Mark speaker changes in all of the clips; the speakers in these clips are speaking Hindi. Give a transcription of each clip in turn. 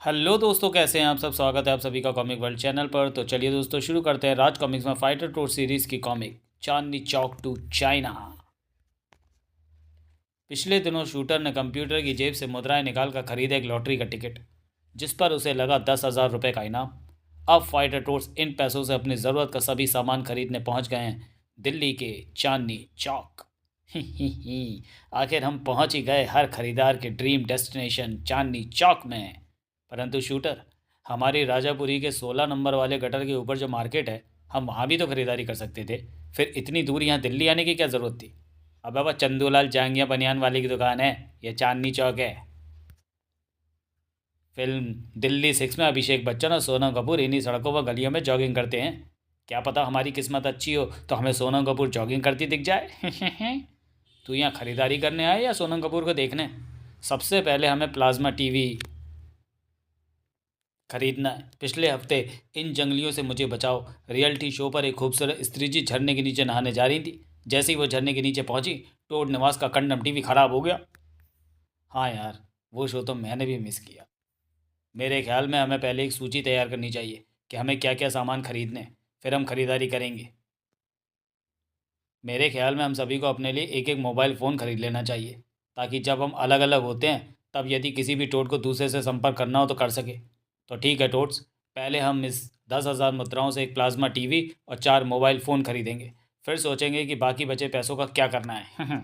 Speaker 1: हेलो दोस्तों, कैसे हैं आप सब। स्वागत है आप सभी का कॉमिक वर्ल्ड चैनल पर। तो चलिए दोस्तों, शुरू करते हैं राज कॉमिक्स में फाइटर टोर सीरीज़ की comic Chandni Chowk to China. पिछले दिनों शूटर ने कंप्यूटर की जेब से मुद्राएं निकाल कर खरीदा एक लॉटरी का टिकट, जिस पर उसे लगा 10,000 रुपये का इनाम। अब फाइटर टोर्स इन पैसों से अपनी ज़रूरत का सभी सामान खरीदने पहुंच गए हैं दिल्ली के चांदनी चौक। ही ही, आखिर हम पहुंच ही गए हर खरीदार के ड्रीम डेस्टिनेशन चांदनी चौक में। परंतु शूटर, हमारी राजापुरी के 16 नंबर वाले गटर के ऊपर जो मार्केट है, हम वहाँ भी तो खरीदारी कर सकते थे। फिर इतनी दूर यहाँ दिल्ली आने की क्या ज़रूरत थी। अब वह चंदूलाल जांगिया बनियान वाले की दुकान है, यह चांदनी चौक है। फिल्म दिल्ली 6 में अभिषेक बच्चन और सोनम कपूर इन्हीं सड़कों व गलियों में जॉगिंग करते हैं। क्या पता हमारी किस्मत अच्छी हो तो हमें सोनम कपूर जॉगिंग करती दिख जाए। तू यहाँ खरीदारी करने आए या सोनम कपूर को देखने? सबसे पहले हमें प्लाज्मा टीवी खरीदना है। पिछले हफ्ते इन जंगलियों से मुझे बचाओ रियलिटी शो पर एक खूबसूरत स्त्री जी झरने के नीचे नहाने जा रही थी। जैसे ही वो झरने के नीचे पहुंची, टोड निवास का कंडम टीवी खराब हो गया। हाँ यार, वो शो तो मैंने भी मिस किया। मेरे ख्याल में हमें पहले एक सूची तैयार करनी चाहिए कि हमें क्या क्या सामान खरीदने हैं, फिर हम खरीदारी करेंगे। मेरे ख्याल में हम सभी को अपने लिए एक एक मोबाइल फ़ोन खरीद लेना चाहिए, ताकि जब हम अलग अलग होते हैं तब यदि किसी भी टोट को दूसरे से संपर्क करना हो तो कर सके। तो ठीक है टोट्स, पहले हम इस 10,000 मुद्राओं से एक प्लाज्मा टीवी और 4 मोबाइल फ़ोन खरीदेंगे। फिर सोचेंगे कि बाकी बचे पैसों का क्या करना है।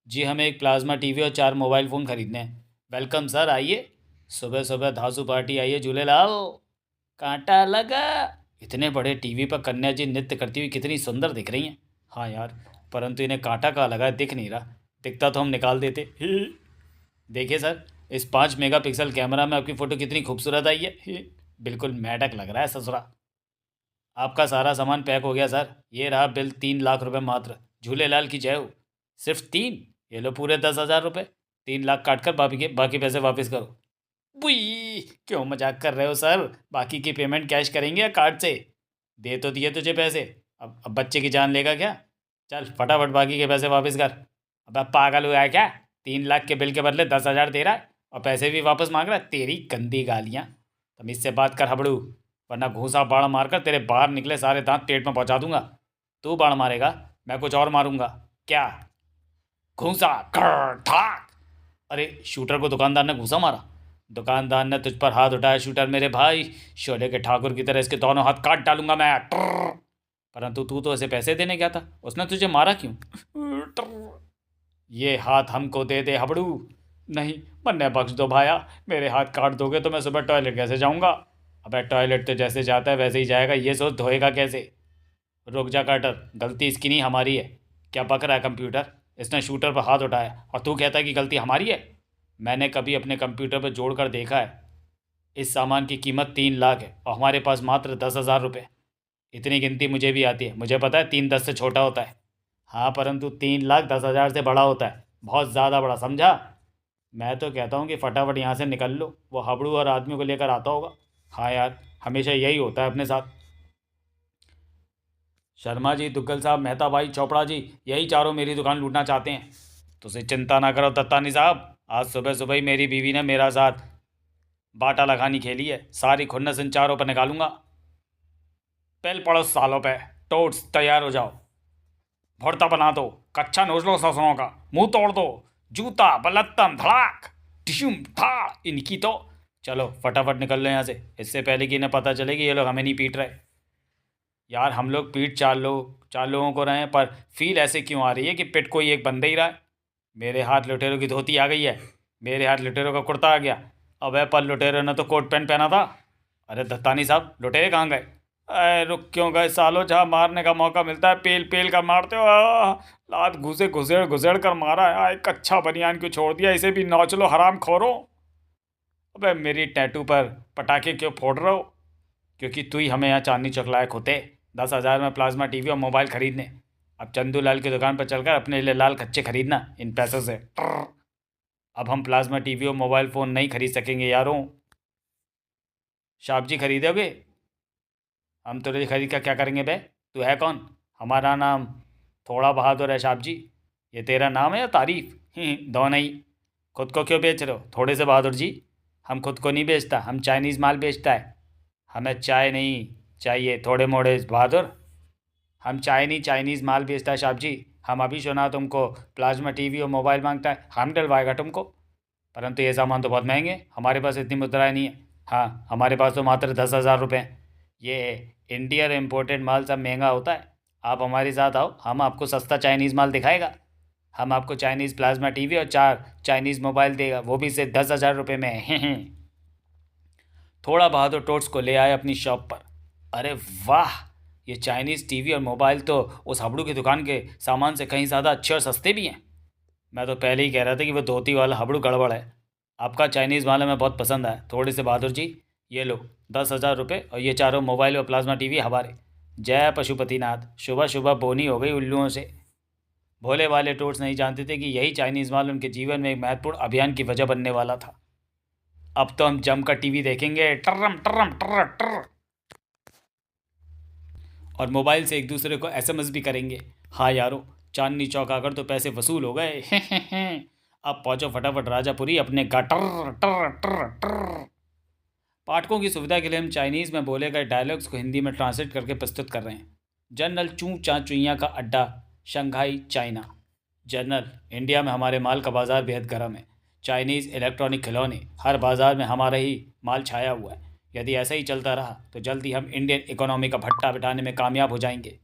Speaker 1: जी, हमें एक प्लाज्मा टीवी और 4 मोबाइल फ़ोन खरीदने हैं। वेलकम सर, आइए। सुबह सुबह धांसू पार्टी आई है झूलेलाल। कांटा लगा। इतने बड़े टीवी पर कन्या जी नृत्य करती हुई कितनी सुंदर दिख रही हैं। हाँ यार, परंतु इन्हें कांटा कहाँ लगा है, दिख नहीं रहा। दिखता तो हम निकाल देते। देखिए सर, इस 5 मेगापिक्सल कैमरा में आपकी फ़ोटो कितनी खूबसूरत आई है। बिल्कुल मैडक लग रहा है ससुरा। आपका सारा सामान पैक हो गया सर, ये रहा बिल। 3 लाख रुपए मात्र। झूलेलाल की जय हो। सिर्फ 3? ये लो पूरे 10,000 रुपये। 3 लाख काट कर बाकी पैसे वापस करो। बुई, क्यों मजाक कर रहे हो सर? बाकी की पेमेंट कैश करेंगे या कार्ड से? दे तो दिए तुझे पैसे, अब बच्चे की जान लेगा क्या? चल फटाफट बाकी के पैसे वापस कर। अब पागल हुआ है क्या? 3 लाख के बिल के बदले 10,000 दे रहा है और पैसे भी वापस मांग रहा है। तेरी गंदी गालियाँ। तमीज़ से बात कर हबड़ू, वरना घूसा बाढ़ मारकर तेरे बाहर निकले सारे दांत पेट में पहुंचा दूंगा। तू बाढ़ मारेगा, मैं कुछ और मारूंगा। क्या? घूसा ठाक। अरे शूटर को दुकानदार ने घूसा मारा। दुकानदार ने तुझ पर हाथ उठाया शूटर मेरे भाई। शोले के ठाकुर की तरह इसके दोनों हाथ काट डालूंगा मैं। ट्रर। परंतु तू तो ऐसे पैसे देने गया था, उसने तुझे मारा क्यों? ट्रर। ये हाथ हमको दे दे हबड़ू। नहीं, मन्ने बख्श दो भाया। मेरे हाथ काट दोगे तो मैं सुबह टॉयलेट कैसे जाऊंगा? अबे टॉयलेट तो जैसे जाता है वैसे ही जाएगा, ये सोच धोएगा कैसे? रुक जा कार्टर, गलती इसकी नहीं हमारी है। क्या बक रहा है कंप्यूटर? इसने शूटर पर हाथ उठाया और तू कहता है कि गलती हमारी है। मैंने कभी अपने कंप्यूटर पर जोड़ कर देखा है, इस सामान की कीमत 3 लाख है और हमारे पास मात्र 10,000 रुपये। इतनी गिनती मुझे भी आती है, मुझे पता है 3 10 से छोटा होता है। हाँ, परंतु 3 लाख 10,000 से बड़ा होता है, बहुत ज़्यादा बड़ा, समझा? मैं तो कहता हूँ कि फटाफट यहाँ से निकल लो, वो हबड़ू और आदमी को लेकर आता होगा। हाँ यार, हमेशा यही होता है अपने साथ। शर्मा जी, दुग्गल साहब, मेहता भाई, चोपड़ा जी, यही चारों मेरी दुकान लूटना चाहते हैं। तुझे चिंता ना करो दत्तानी साहब, आज सुबह सुबह ही मेरी बीवी ने मेरा साथ बाटा लगानी खेली है। सारी खुन्नस इन चारों पर निकालूंगा। पेल पड़ो सालों पे। टोट्स तैयार हो जाओ। भरता बना दो, कच्चा नोच लो ससुरों का, मुंह तोड़ दो। जूता बलत्तम धड़ाक टिशुम था इनकी तो। चलो फटाफट निकल लो यहाँ से, इससे पहले कि इन्हें पता चले कि ये लोग हमें नहीं पीट रहे। यार हम लोग पीट चार लोगों को रहे हैं, पर फील ऐसे क्यों आ रही है कि पिट कोई एक बंदे ही रहा है। मेरे हाथ लुटेरों की धोती आ गई है, मेरे हाथ लुटेरों का कुर्ता आ गया। अबे पर लुटेरों ने तो कोट पैंट पहना था। अरे दत्तानी साहब, लुटेरे कहाँ गए? अरे रुक क्यों गए सालो, जहाँ मारने का मौका मिलता है पेल पेल कर मारते हो। लात घुसे घुसेड़ घुसेड़ कर मारा है। एक अच्छा बनियान क्यों छोड़ दिया, इसे भी नौच लो हराम खोरो। अबे मेरी टैटू पर पटाखे क्यों फोड़ रहे हो? क्योंकि तू ही हमें यहाँ चांदनी चौक लायक होते 10,000 में प्लाज्मा टीवी और मोबाइल खरीदने। अब चंदू लाल की दुकान पर चलकर अपने लिए लाल कच्चे खरीदना इन पैसों से। अब हम प्लाज्मा टीवी और मोबाइल फ़ोन नहीं खरीद सकेंगे यारों। शाप जी खरीदोगे? हम तेरे खरीद कर क्या करेंगे बे? तू है कौन? हमारा नाम थोड़ा बहादुर है शाप जी। ये तेरा नाम है या तारीफ? दोनों ही। खुद को क्यों बेच रहे हो थोड़े से बहादुर जी? हम खुद को नहीं बेचता, हम चाइनीज़ माल बेचता है। हमें चाय नहीं चाहिए थोड़े मोड़े बहादुर, हम चाय नहीं चाइनीज़ माल बेचता है साहब जी। हम अभी सुना तुमको प्लाज्मा टीवी और मोबाइल मांगता है, हम डलवाएगा तुमको। परंतु ये सामान तो बहुत महंगे हैं, हमारे पास इतनी मुद्राएं नहीं है। हाँ, हमारे पास तो मात्र 10,000 रुपये हैं। ये इंडियन इम्पोर्टेड माल सब महंगा होता है। आप हमारे साथ आओ, हम आपको सस्ता चाइनीज़ माल दिखाएगा। हम आपको चाइनीज़ प्लाज्मा टीवी और 4 चाइनीज़ मोबाइल देगा, वो भी सिर्फ 10,000 रुपये में। थोड़ा बहादुर टोट्स को ले आए अपनी शॉप पर। अरे वाह, ये चाइनीज़ टीवी और मोबाइल तो उस हबड़ू की दुकान के सामान से कहीं ज़्यादा अच्छे और सस्ते भी हैं। मैं तो पहले ही कह रहा था कि वो धोती वाला हबड़ू गड़बड़ है। आपका चाइनीज़ माल हमें बहुत पसंद आया। थोड़े से बहादुर जी, ये लो 10,000 रुपये और ये चारों मोबाइल और प्लाज्मा टीवी हमारे। जय पशुपतिनाथ। सुबह सुबह बोनी हो गई उल्लुओं से। भोले वाले टोट्स नहीं जानते थे कि यही चाइनीज़ माल उनके जीवन में एक महत्वपूर्ण अभियान की वजह बनने वाला था। अब तो हम जमकर टीवी देखेंगे, टर्रम टर्रम टर्र टर्र, और मोबाइल से एक दूसरे को एसएमएस भी करेंगे। हाँ यारो, चांदनी चौक आकर तो पैसे वसूल हो गए। अब पहुंचो फटाफट राजापुरी अपने गटर टर टर टर। पाठकों की सुविधा के लिए हम चाइनीज़ में बोले गए डायलॉग्स को हिंदी में ट्रांसलेट करके प्रस्तुत कर रहे हैं। जनरल चू चा चुइयाँ का अड्डा, शंघाई चाइना। जनरल, इंडिया में हमारे माल का बाज़ार बेहद गर्म है। चाइनीज़ इलेक्ट्रॉनिक खिलौने, हर बाज़ार में हमारा ही माल छाया हुआ है। यदि ऐसा ही चलता रहा तो जल्द ही हम इंडियन इकोनॉमी का भट्टा बिठाने में कामयाब हो जाएंगे।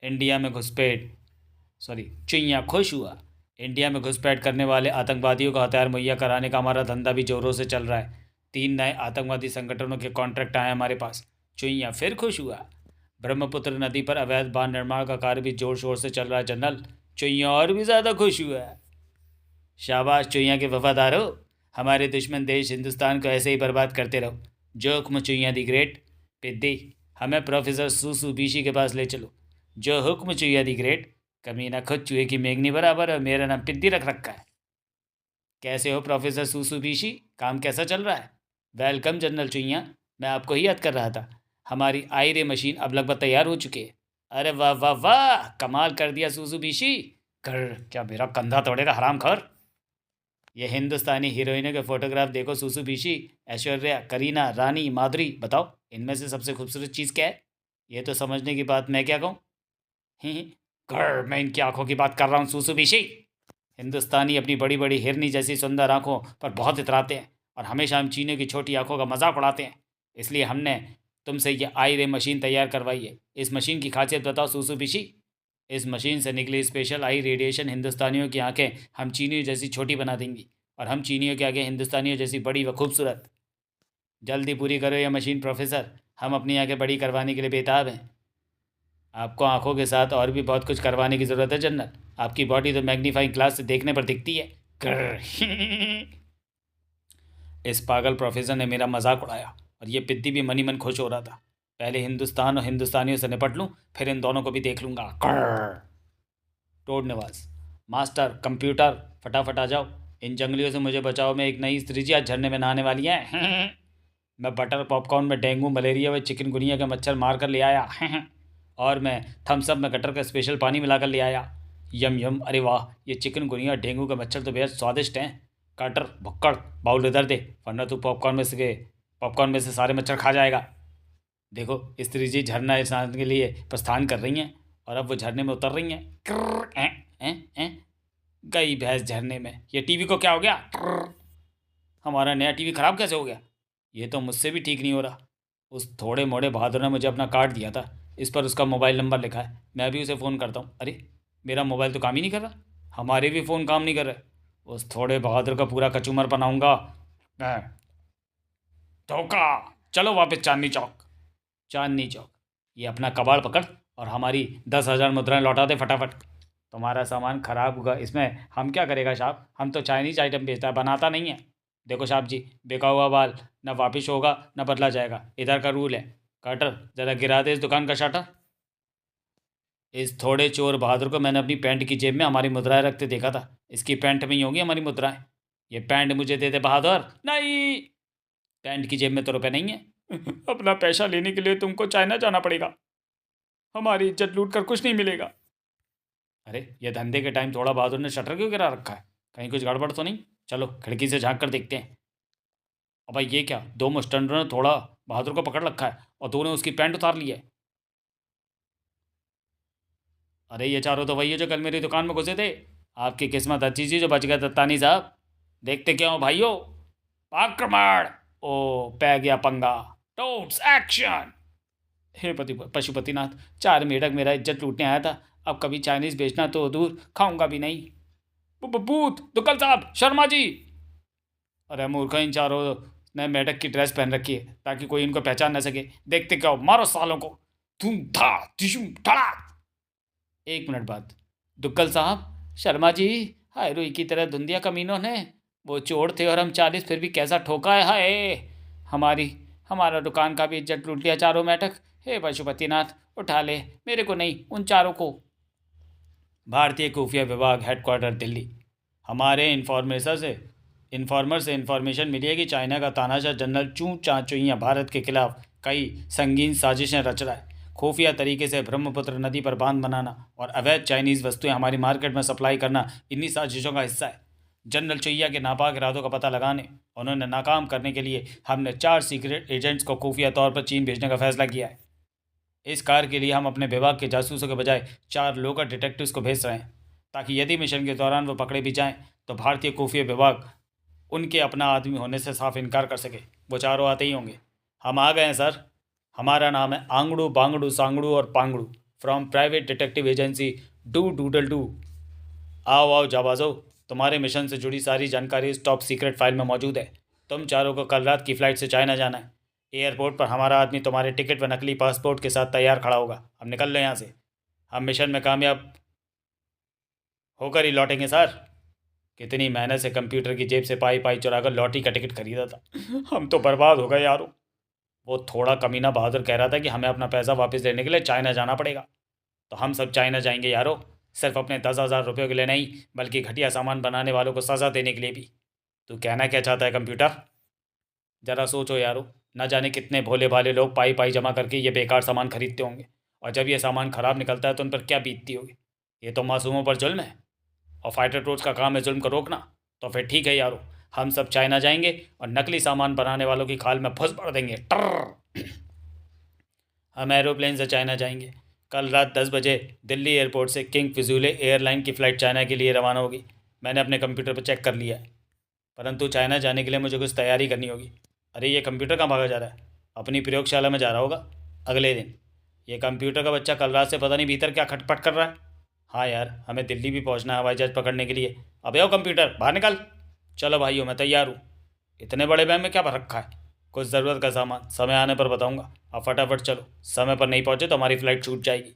Speaker 1: इंडिया में घुसपैठ चुइयाँ खुश हुआ। इंडिया में घुसपैठ करने वाले आतंकवादियों को हथियार मुहैया कराने का हमारा धंधा भी जोरों से चल रहा है। 3 नए आतंकवादी संगठनों के कॉन्ट्रैक्ट आए हमारे पास। चुइयाँ फिर खुश हुआ। ब्रह्मपुत्र नदी पर अवैध बांध निर्माण का कार्य भी जोर शोर से चल रहा है जनरल। चुइयाँ और भी ज़्यादा खुश हुआ। शाबाश चुइयाँ के वफादारों, हमारे दुश्मन देश हिंदुस्तान को ऐसे ही बर्बाद करते रहो। जो हुक्म चुइयाँ दी ग्रेट। पिद्दी, हमें प्रोफेसर सूसू बीशी के पास ले चलो। जो हुक्म चुइयाँ दी ग्रेट। कमीना खुद चूहे की मेघनी बराबर और मेरा नाम पिद्दी रख रखा है। कैसे हो प्रोफेसर सूसू बीशी, काम कैसा चल रहा है? वेलकम जनरल चुइयाँ, मैं आपको ही याद कर रहा था। हमारी आई रे मशीन अब लगभग तैयार हो चुकी है। अरे वाह वाह वाह, कमाल कर दिया सूसू बीशी। कर क्या मेरा कंधा तोड़ेगा हराम खर। ये हिंदुस्तानी हीरोइनों के फोटोग्राफ देखो सूसू बीशी। ऐश्वर्या, करीना, रानी, माधुरी, बताओ इनमें से सबसे खूबसूरत चीज़ क्या है? ये तो समझने की बात, मैं क्या कहूँ। ही कर, मैं इनकी आंखों की बात कर रहा हूँ सूसू बीशी। हिंदुस्तानी अपनी बड़ी बड़ी हिरनी जैसी सुंदर आंखों पर बहुत इतराते हैं और हमेशा हम चीनियों की छोटी आंखों का मजाक उड़ाते हैं। इसलिए हमने तुमसे ये आई रे मशीन तैयार करवाई है। इस मशीन की खासियत बताओ सूसू बीशी। इस मशीन से निकली स्पेशल आई रेडिएशन हिंदुस्तानियों की आंखें हम चीनियों जैसी छोटी बना देंगी और हम चीनियों के आगे हिंदुस्तानियों जैसी बड़ी व खूबसूरत। जल्दी पूरी करो यह मशीन प्रोफेसर, हम अपनी आंखें बड़ी करवाने के लिए बेताब हैं। आपको आंखों के साथ और भी बहुत कुछ करवाने की ज़रूरत है जनरल। आपकी बॉडी तो मैग्नीफाइंग ग्लास से देखने पर दिखती है। इस पागल प्रोफेसर ने मेरा मजाक उड़ाया और ये पिद्दी भी मनी मन खुश हो रहा था। पहले हिंदुस्तान और हिंदुस्तानियों से निपट लूँ, फिर इन दोनों को भी देख लूँगा। टोडनेवास, मास्टर कंप्यूटर, फटाफट आ जाओ, इन जंगलियों से मुझे बचाओ। मैं एक नई स्त्री आज झरने में नहाने वाली है। मैं बटर पॉपकॉर्न में डेंगू, मलेरिया व चिकनगुनिया के मच्छर मार कर ले आया। और मैं थम्सअप में गटर का स्पेशल पानी मिलाकर ले आया। यम यम, अरे वाह, ये चिकनगुनिया डेंगू के मच्छर तो बेहद स्वादिष्ट हैं। कटर भुक्कड़, बाउल इधर दे, वरना तू पॉपकॉर्न में से सारे मच्छर खा जाएगा। देखो स्त्री जी झरना स्नान के लिए प्रस्थान कर रही हैं और अब वो झरने में उतर रही हैं। गई भैंस झरने में। ये टीवी को क्या हो गया? हमारा नया टीवी ख़राब कैसे हो गया? ये तो मुझसे भी ठीक नहीं हो रहा। उस थोड़े मोड़े बहादुर ने मुझे अपना कार्ड दिया था, इस पर उसका मोबाइल नंबर लिखा है। मैं भी उसे फ़ोन करता हूँ। अरे मेरा मोबाइल तो काम ही नहीं कर रहा। हमारे भी फ़ोन काम नहीं कर रहे। उस थोड़े बहादुर का पूरा कचूमर बनाऊँगा मैं। धोखा। चलो वापस चांदनी चौक। चांदनी चौक, ये अपना कबाड़ पकड़ और हमारी 10,000 मुद्राएं लौटा दे फटाफट। तुम्हारा सामान ख़राब होगा, इसमें हम क्या करेगा साहब? हम तो चाइनीज़ आइटम बेचता है, बनाता नहीं है। देखो साहब जी, बिका हुआ बाल न वापिस होगा न बदला जाएगा, इधर का रूल है। कटर, ज़रा गिरा दे इस दुकान का शटर। इस थोड़े चोर बहादुर को मैंने अपनी पैंट की जेब में हमारी मुद्राएं रखते देखा था। इसकी पैंट में ही होंगी हमारी मुद्राएं। ये पैंट मुझे दे दे बहादुर। नहीं, पैंट की जेब में तो रुपए नहीं है। अपना पैसा लेने के लिए तुमको चाइना जाना पड़ेगा। हमारी इज्जत लूट कर कुछ नहीं मिलेगा। अरे ये धंधे के टाइम थोड़ा बहादुर ने शटर क्यों गिरा रखा है? कहीं कुछ गड़बड़ तो नहीं? चलो खिड़की से झांक कर देखते हैं। अब भाई ये क्या, दो मुस्टंडरों ने थोड़ा बहादुर को पकड़ रखा है और दो ने उसकी पैंट उतार ली है। अरे ये चारों तो वही है जो कल मेरी दुकान में घुसे थे। आपकी किस्मत अच्छी थी जो बच गए दत्तानी साहब। देखते क्या हो भाइयों, आक्रमण। ओ पै गया पंगा। टोट्स एक्शन। हे पशुपतिनाथ, चार मेढक मेरा इज्जत लूटने आया था, अब कभी चाइनीज बेचना तो दूर, खाऊंगा भी नहीं। भूत दुग्गल साहब, शर्मा जी। अरे मूर्ख, इन चारों ने मेढक की ड्रेस पहन रखी है ताकि कोई इनको पहचान न सके। देखते क्या हो, मारो सालों को। धूम धा धिशुम धड़ा। 1 मिनट बाद, दुग्गल साहब, शर्मा जी, हाय रुई की तरह धुंधिया कमीनों ने, वो चोर थे और हम 40 फिर भी कैसा ठोका है, हाय। हमारी हमारा दुकान का भी इज्जत लूट लिया चारों मेढक। हे पशुपतिनाथ, उठा ले, मेरे को नहीं, उन चारों को। भारतीय खुफिया विभाग, हेडक्वार्टर दिल्ली। हमारे इन्फॉर्मर से इन्फॉर्मेशन मिली है कि चाइना का तानाशाह जनरल चू चाचुइया भारत के खिलाफ कई संगीन साजिशें रच रहा है। खुफिया तरीके से ब्रह्मपुत्र नदी पर बांध बनाना और अवैध चाइनीज़ वस्तुएं हमारी मार्केट में सप्लाई करना इन्हीं साजिशों का हिस्सा है। जनरल चुइया के नापाक इरादों का पता लगाने, उन्होंने नाकाम करने के लिए हमने 4 सीक्रेट एजेंट्स को खुफिया तौर पर चीन भेजने का फैसला किया है। इस कार्य के लिए हम अपने विभाग के जासूसों के बजाय 4 लोकल डिटेक्टिव्स को भेज रहे हैं, ताकि यदि मिशन के दौरान वो पकड़े भी जाएं तो भारतीय खुफिया विभाग उनके अपना आदमी होने से साफ इनकार कर सके। वो चारों आते ही होंगे। हम आ गए हैं सर। हमारा नाम है आंगड़ू बांगड़ू सांगड़ू और पांगड़ू, from private detective agency do doodle do. आओ आओ जाबाजो, तुम्हारे मिशन से जुड़ी सारी जानकारी इस टॉप सीक्रेट फाइल में मौजूद है। तुम चारों को कल रात की फ़्लाइट से चाइना जाना है। एयरपोर्ट पर हमारा आदमी तुम्हारे टिकट व नकली पासपोर्ट के साथ तैयार खड़ा होगा। अब निकल लो यहाँ से। हम मिशन में कामयाब होकर ही लौटेंगे सर। कितनी मेहनत से कंप्यूटर की जेब से पाई पाई चुराकर लॉटरी का टिकट खरीदा था। हम तो बर्बाद हो गए यारो। वो थोड़ा कमीना बहादुर कह रहा था कि हमें अपना पैसा वापस लेने के लिए चाइना जाना पड़ेगा। तो हम सब चाइना जाएंगे यारो, सिर्फ अपने 10,000 रुपये के लिए नहीं, बल्कि घटिया सामान बनाने वालों को सज़ा देने के लिए भी। तू कहना क्या चाहता है कंप्यूटर? ज़रा सोचो यारो, न जाने कितने भोले भाले लोग पाई पाई जमा करके ये बेकार सामान खरीदते होंगे, और जब ये सामान ख़राब निकलता है तो उन पर क्या बीतती होगी। ये तो मासूमों पर जुल्म है, और फाइटर टोच का काम है जुल्म को रोकना। तो फिर ठीक है यारो, हम सब चाइना जाएंगे और नकली सामान बनाने वालों की खाल में फंस भर देंगे। टर्र। हम एरोप्लेन से चाइना जाएंगे। कल रात 10 बजे दिल्ली एयरपोर्ट से किंग फिजूले एयरलाइन की फ़्लाइट चाइना के लिए रवाना होगी। मैंने अपने कंप्यूटर पर चेक कर लिया है, परंतु चाइना जाने के लिए मुझे कुछ तैयारी करनी होगी। अरे ये कंप्यूटर कहाँ भागा जा रहा है? अपनी प्रयोगशाला में जा रहा होगा। अगले दिन, ये कंप्यूटर का बच्चा कल रात से पता नहीं भीतर क्या खटपट कर रहा है। हाँ यार, हमें दिल्ली भी पहुंचना है हवाई जहाज पकड़ने के लिए। अबे ओ कंप्यूटर, बाहर निकल। चलो भाइयों, मैं तैयार हूँ। इतने बड़े बैग में क्या भर रखा है? कुछ ज़रूरत का सामान, समय आने पर बताऊंगा। अब फटाफट चलो, समय पर नहीं पहुंचे तो हमारी फ़्लाइट छूट जाएगी।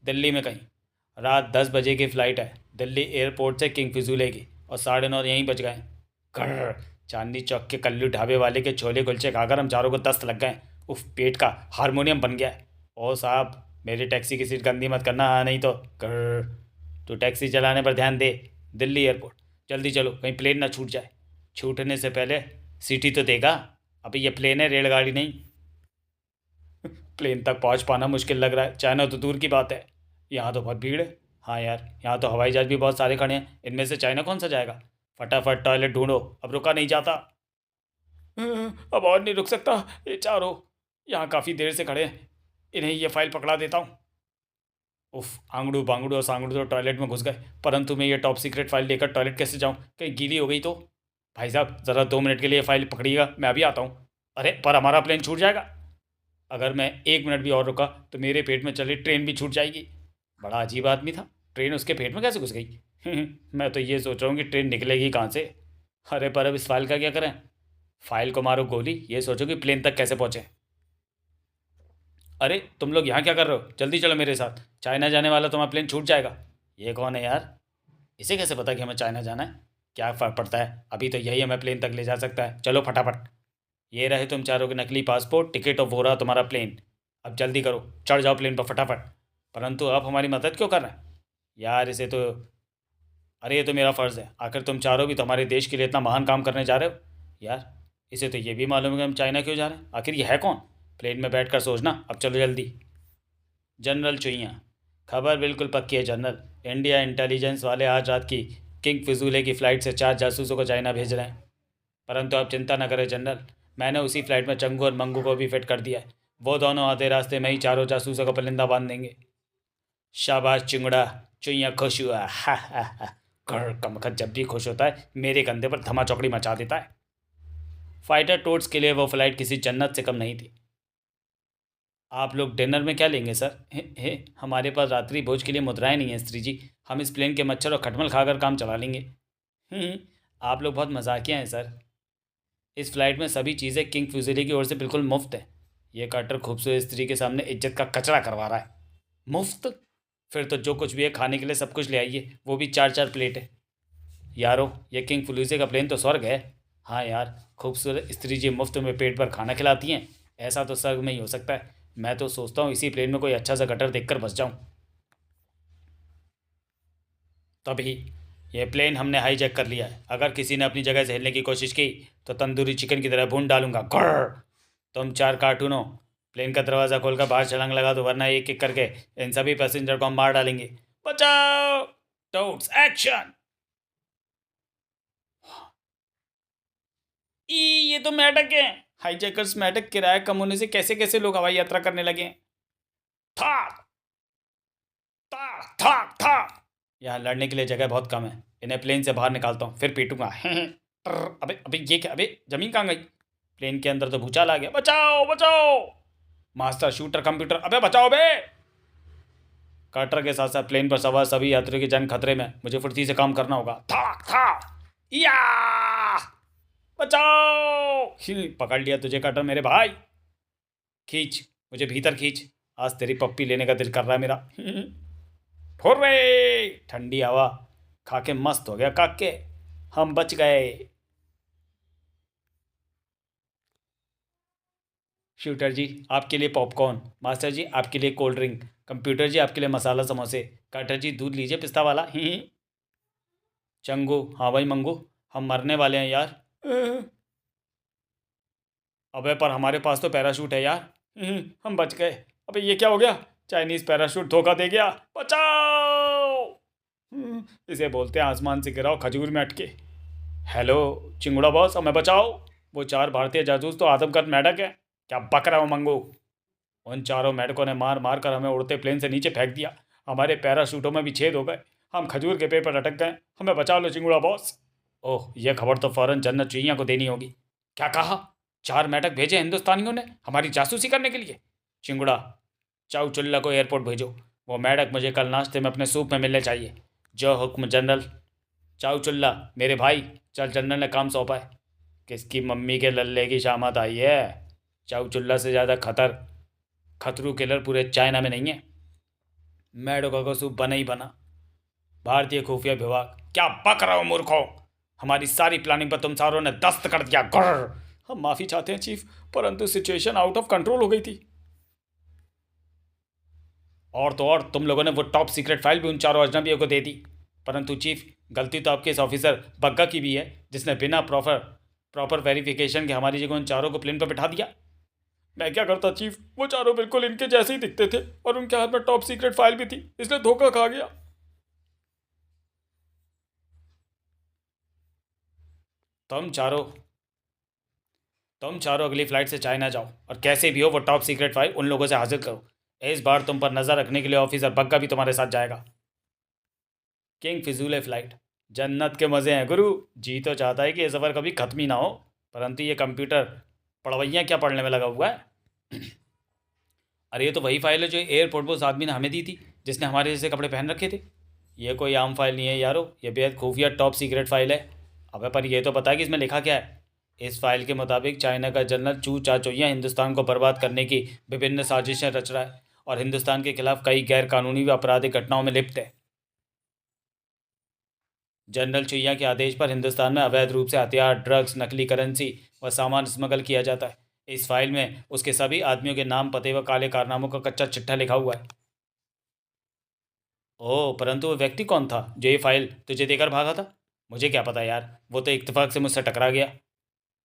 Speaker 1: दिल्ली में कहीं रात 10 बजे की फ़्लाइट है दिल्ली एयरपोर्ट से किंग फिजूले की, और 9:30 यहीं बज गए। कर चांदनी चौक के कल्लू ढाबे वाले के छोले कुलचे खाकर हम चारों को दस्त लग गए। उफ, पेट का हारमोनियम बन गया है। ओ साहब, मेरी टैक्सी की सीट गंदी मत करना, हाँ नहीं तो। कर तू टैक्सी चलाने पर ध्यान दे। दिल्ली एयरपोर्ट, जल्दी चलो, कहीं प्लेन ना छूट जाए। छूटने से पहले सीटी तो देगा। अभी ये प्लेन है, रेलगाड़ी नहीं। प्लेन तक पहुंच पाना मुश्किल लग रहा है, चाइना तो दूर की बात है। यहाँ तो बहुत भीड़ है। हाँ यार, यहाँ तो हवाई जहाज़ भी बहुत सारे खड़े हैं, इनमें से चाइना कौन सा जाएगा? फटाफट टॉयलेट ढूंढो, अब रुका नहीं जाता। अब और नहीं रुक सकता। ये चारों यहाँ काफ़ी देर से खड़े हैं, इन्हें ये फाइल पकड़ा देता हूँ। उफ, आंगड़ू बांगड़ू और सांगड़ू तो टॉयलेट में घुस गए, परंतु मैं ये टॉप सीक्रेट फाइल लेकर टॉयलेट कैसे जाऊँ? कहीं गीली हो गई तो। भाई साहब, ज़रा 2 मिनट के लिए फाइल पकड़िएगा, मैं अभी आता हूँ। अरे पर हमारा प्लेन छूट जाएगा। अगर मैं 1 मिनट भी और रुका तो मेरे पेट में चली ट्रेन भी छूट जाएगी। बड़ा अजीब आदमी था, ट्रेन उसके पेट में कैसे घुस गई? मैं तो ये सोच रहा हूँ कि ट्रेन निकलेगी कहाँ से। अरे पर अब इस फाइल का क्या करें? फाइल को मारो गोली, ये सोचो कि प्लेन तक कैसे पहुँचे। अरे तुम लोग यहाँ क्या कर रहे हो? जल्दी चलो मेरे साथ, चाइना जाने वाला तुम्हारा प्लेन छूट जाएगा। ये कौन है यार? इसे कैसे पता कि हमें चाइना जाना है? क्या फ़र्क पड़ता है, अभी तो यही हमें प्लेन तक ले जा सकता है। चलो फटाफट। ये रहे तुम चारों के नकली पासपोर्ट, टिकट, और वो रहा तुम्हारा प्लेन। अब जल्दी करो, चढ़ जाओ प्लेन पर फटाफट। परंतु आप हमारी मदद क्यों कर रहे हैं यार? इसे तो, अरे ये तो मेरा फ़र्ज़ है, आखिर तुम चारों भी तो हमारे देश के लिए इतना महान काम करने जा रहे हो यार। इसे तो ये भी मालूम है कि हम चाइना क्यों जा रहे हैं। आखिर ये है कौन? प्लेन में बैठ कर सोचना, अब चलो जल्दी। जनरल चुइयाँ, खबर बिल्कुल पक्की है जनरल। इंडिया इंटेलिजेंस वाले आज रात की किंग फिजूले की फ़्लाइट से 4 जासूसों को चाइना भेज रहे हैं। परंतु आप चिंता न करें जनरल, मैंने उसी फ्लाइट में चंगू और मंगू को भी फिट कर दिया है। वो दोनों आधे रास्ते में ही चारों जासूसों को परिंदा बांध देंगे। शाबाश चिंगड़ा, चुईया खुश हुआ, हा हा हा। कमखत जब भी खुश होता है मेरे कंधे पर धमा चौकड़ी मचा देता है। फाइटर टोट्स के लिए वो फ्लाइट किसी जन्नत से कम नहीं थी। आप लोग डिनर में क्या लेंगे सर? हे, हमारे पास रात्रि भोज के लिए मुद्राएं नहीं है स्त्री जी। हम इस प्लेन के मच्छर और खटमल खाकर काम चला लेंगे। आप लोग बहुत मजाकिया हैं सर। इस फ्लाइट में सभी चीज़ें किंग फ्यूजिली की ओर से बिल्कुल मुफ्त है। ये कार्टर खूबसूरत स्त्री के सामने इज्जत का कचरा करवा रहा है। मुफ्त? फिर तो जो कुछ भी है खाने के लिए सब कुछ ले आइए, वो भी 4-4 प्लेट है। यारो, ये किंग फ्लूजे का प्लेन तो स्वर्ग है। हाँ यार, खूबसूरत स्त्री जी मुफ्त में पेट पर खाना खिलाती हैं, ऐसा तो स्वर्ग में ही हो सकता है। मैं तो सोचता हूँ इसी प्लेन में कोई अच्छा सा गटर देखकर बस जाऊँ। तभी ये प्लेन हमने हाईजैक कर लिया है। अगर किसी ने अपनी जगह से हिलने की कोशिश की तो तंदूरी चिकन की तरह भून डालूंगा। गुर्र! तुम 4 कार्टूनों, प्लेन का दरवाज़ा खोलकर बाहर छलांग लगा दो, वरना एक एक करके इन सभी पैसेंजर को हम मार डालेंगे। बचाओ! टोट्स एक्शन! ये तो मेढक है। हाईजैकर्स मेढक किराया कम होने से कैसे कैसे लोग हवाई यात्रा करने लगे हैं। था था था था। यहाँ लड़ने के लिए जगह बहुत कम है। इन्हें प्लेन से बाहर निकालता हूँ, फिर पीटूंगा। अबे अबे ये क्या? अबे जमीन कहाँ गई? प्लेन के अंदर तो भूचाल आ गया। बचाओ बचाओ! मास्टर शूटर कंप्यूटर, अबे बचाओ बे! कार्टर के साथ साथ प्लेन पर सवार सभी यात्रियों की जान खतरे में। मुझे फुर्ती से काम करना होगा। था था या! बचाओ! पकड़ लिया तुझे कार्टर मेरे भाई। खींच, मुझे भीतर खींच। आज तेरी पप्पी लेने का दिल कर रहा है मेरा। हुर्रे! ठंडी हवा खा के मस्त हो गया काके। हम बच गए। शूटर जी आपके लिए पॉपकॉर्न, मास्टर जी आपके लिए कोल्ड ड्रिंक, कंप्यूटर जी आपके लिए मसाला समोसे, काटर जी दूध लीजिए पिस्ता वाला। ही चंगू, हाँ भाई मंगू, हम मरने वाले हैं यार। अबे पर हमारे पास तो पैराशूट है यार। हम बच गए। अबे ये क्या हो गया? चाइनीज पैराशूट धोखा दे गया। बचाओ! इसे बोलते हैं आसमान से गिराओ खजूर में अटके। हेलो चिंगुड़ा बॉस, हमें बचाओ। वो 4 भारतीय जासूस तो आदमकद मेढक है। क्या बक रहा हो मंगू? उन चारों मेढकों ने मार मार कर हमें उड़ते प्लेन से नीचे फेंक दिया। हमारे पैराशूटों में भी छेद हो गए। हम खजूर के पेड़ पर अटक गए। हमें बचा लो चिंगुड़ा बॉस। ओह, यह खबर तो फौरन जन्नत चुईया को देनी होगी। क्या कहा? 4 मेढक भेजे हिंदुस्तानियों ने हमारी जासूसी करने के लिए? चिंगुड़ा, चाउ चुल्ला को एयरपोर्ट भेजो। वो मेढक मुझे कल नाश्ते में अपने सूप में मिलने चाहिए। जो हुक्म जनरल। चाउ चुल्ला मेरे भाई, चल जनरल ने काम सौंपा है। किसकी मम्मी के लल्ले की शामत आई है? चाउ चुल्ला से ज़्यादा खतरू किलर पूरे चाइना में नहीं है। मेढकों का सूप बना ही बना। भारतीय खुफिया विभाग, क्या बक रहा हो मूर्खों? हमारी सारी प्लानिंग पर तुम सारों ने दस्त कर दिया। गुर्र! हम माफ़ी चाहते हैं चीफ, परंतु सिचुएशन आउट ऑफ कंट्रोल हो गई थी। और तो और तुम लोगों ने वो टॉप सीक्रेट फाइल भी उन चारों अजनबियों को दे दी। परंतु चीफ, गलती तो आपके इस ऑफिसर बग्गा की भी है, जिसने बिना प्रॉपर वेरिफिकेशन के हमारी जगह उन चारों को प्लेन पर बिठा दिया। मैं क्या करता चीफ, वो चारों बिल्कुल इनके जैसे ही दिखते थे और उनके हाथ में टॉप सीक्रेट फाइल भी थी, इसलिए धोखा खा गया। तुम चारों तुम चारों अगली फ्लाइट से चाइना जाओ और कैसे भी हो वो टॉप सीक्रेट फाइल उन लोगों से हासिल करो। इस बार तुम पर नज़र रखने के लिए ऑफिसर बग्गा भी तुम्हारे साथ जाएगा। किंग फिजूल फ्लाइट, जन्नत के मज़े हैं गुरु। जी तो चाहता है कि ये सफ़र कभी ख़त्म ही ना हो, परंतु ये कंप्यूटर पढ़वैया क्या पढ़ने में लगा हुआ है। अरे ये तो वही फाइल है जो एयरपोर्ट पर उस आदमी ने हमें दी थी, जिसने हमारे जैसे कपड़े पहन रखे थे। ये कोई आम फाइल नहीं है यारो, ये बेहद खुफिया टॉप सीक्रेट फाइल है। अबे पर ये तो पता है कि इसमें लिखा क्या है। इस फाइल के मुताबिक चाइना का जनरल चू चाचोइया हिंदुस्तान को बर्बाद करने की विभिन्न साजिशें रच रहा है और हिंदुस्तान के खिलाफ कई गैर कानूनी व आपराधिक घटनाओं में लिप्त है। जनरल चुईया के आदेश पर हिंदुस्तान में अवैध रूप से हथियार, ड्रग्स, नकली करेंसी व सामान स्मगल किया जाता है। इस फाइल में उसके सभी आदमियों के नाम, पते व काले कारनामों का कच्चा चिट्ठा लिखा हुआ है। ओह, परंतु वो व्यक्ति कौन था जो ये फाइल तुझे देकर भागा था? मुझे क्या पता यार, वो तो इत्तेफाक से मुझसे टकरा गया।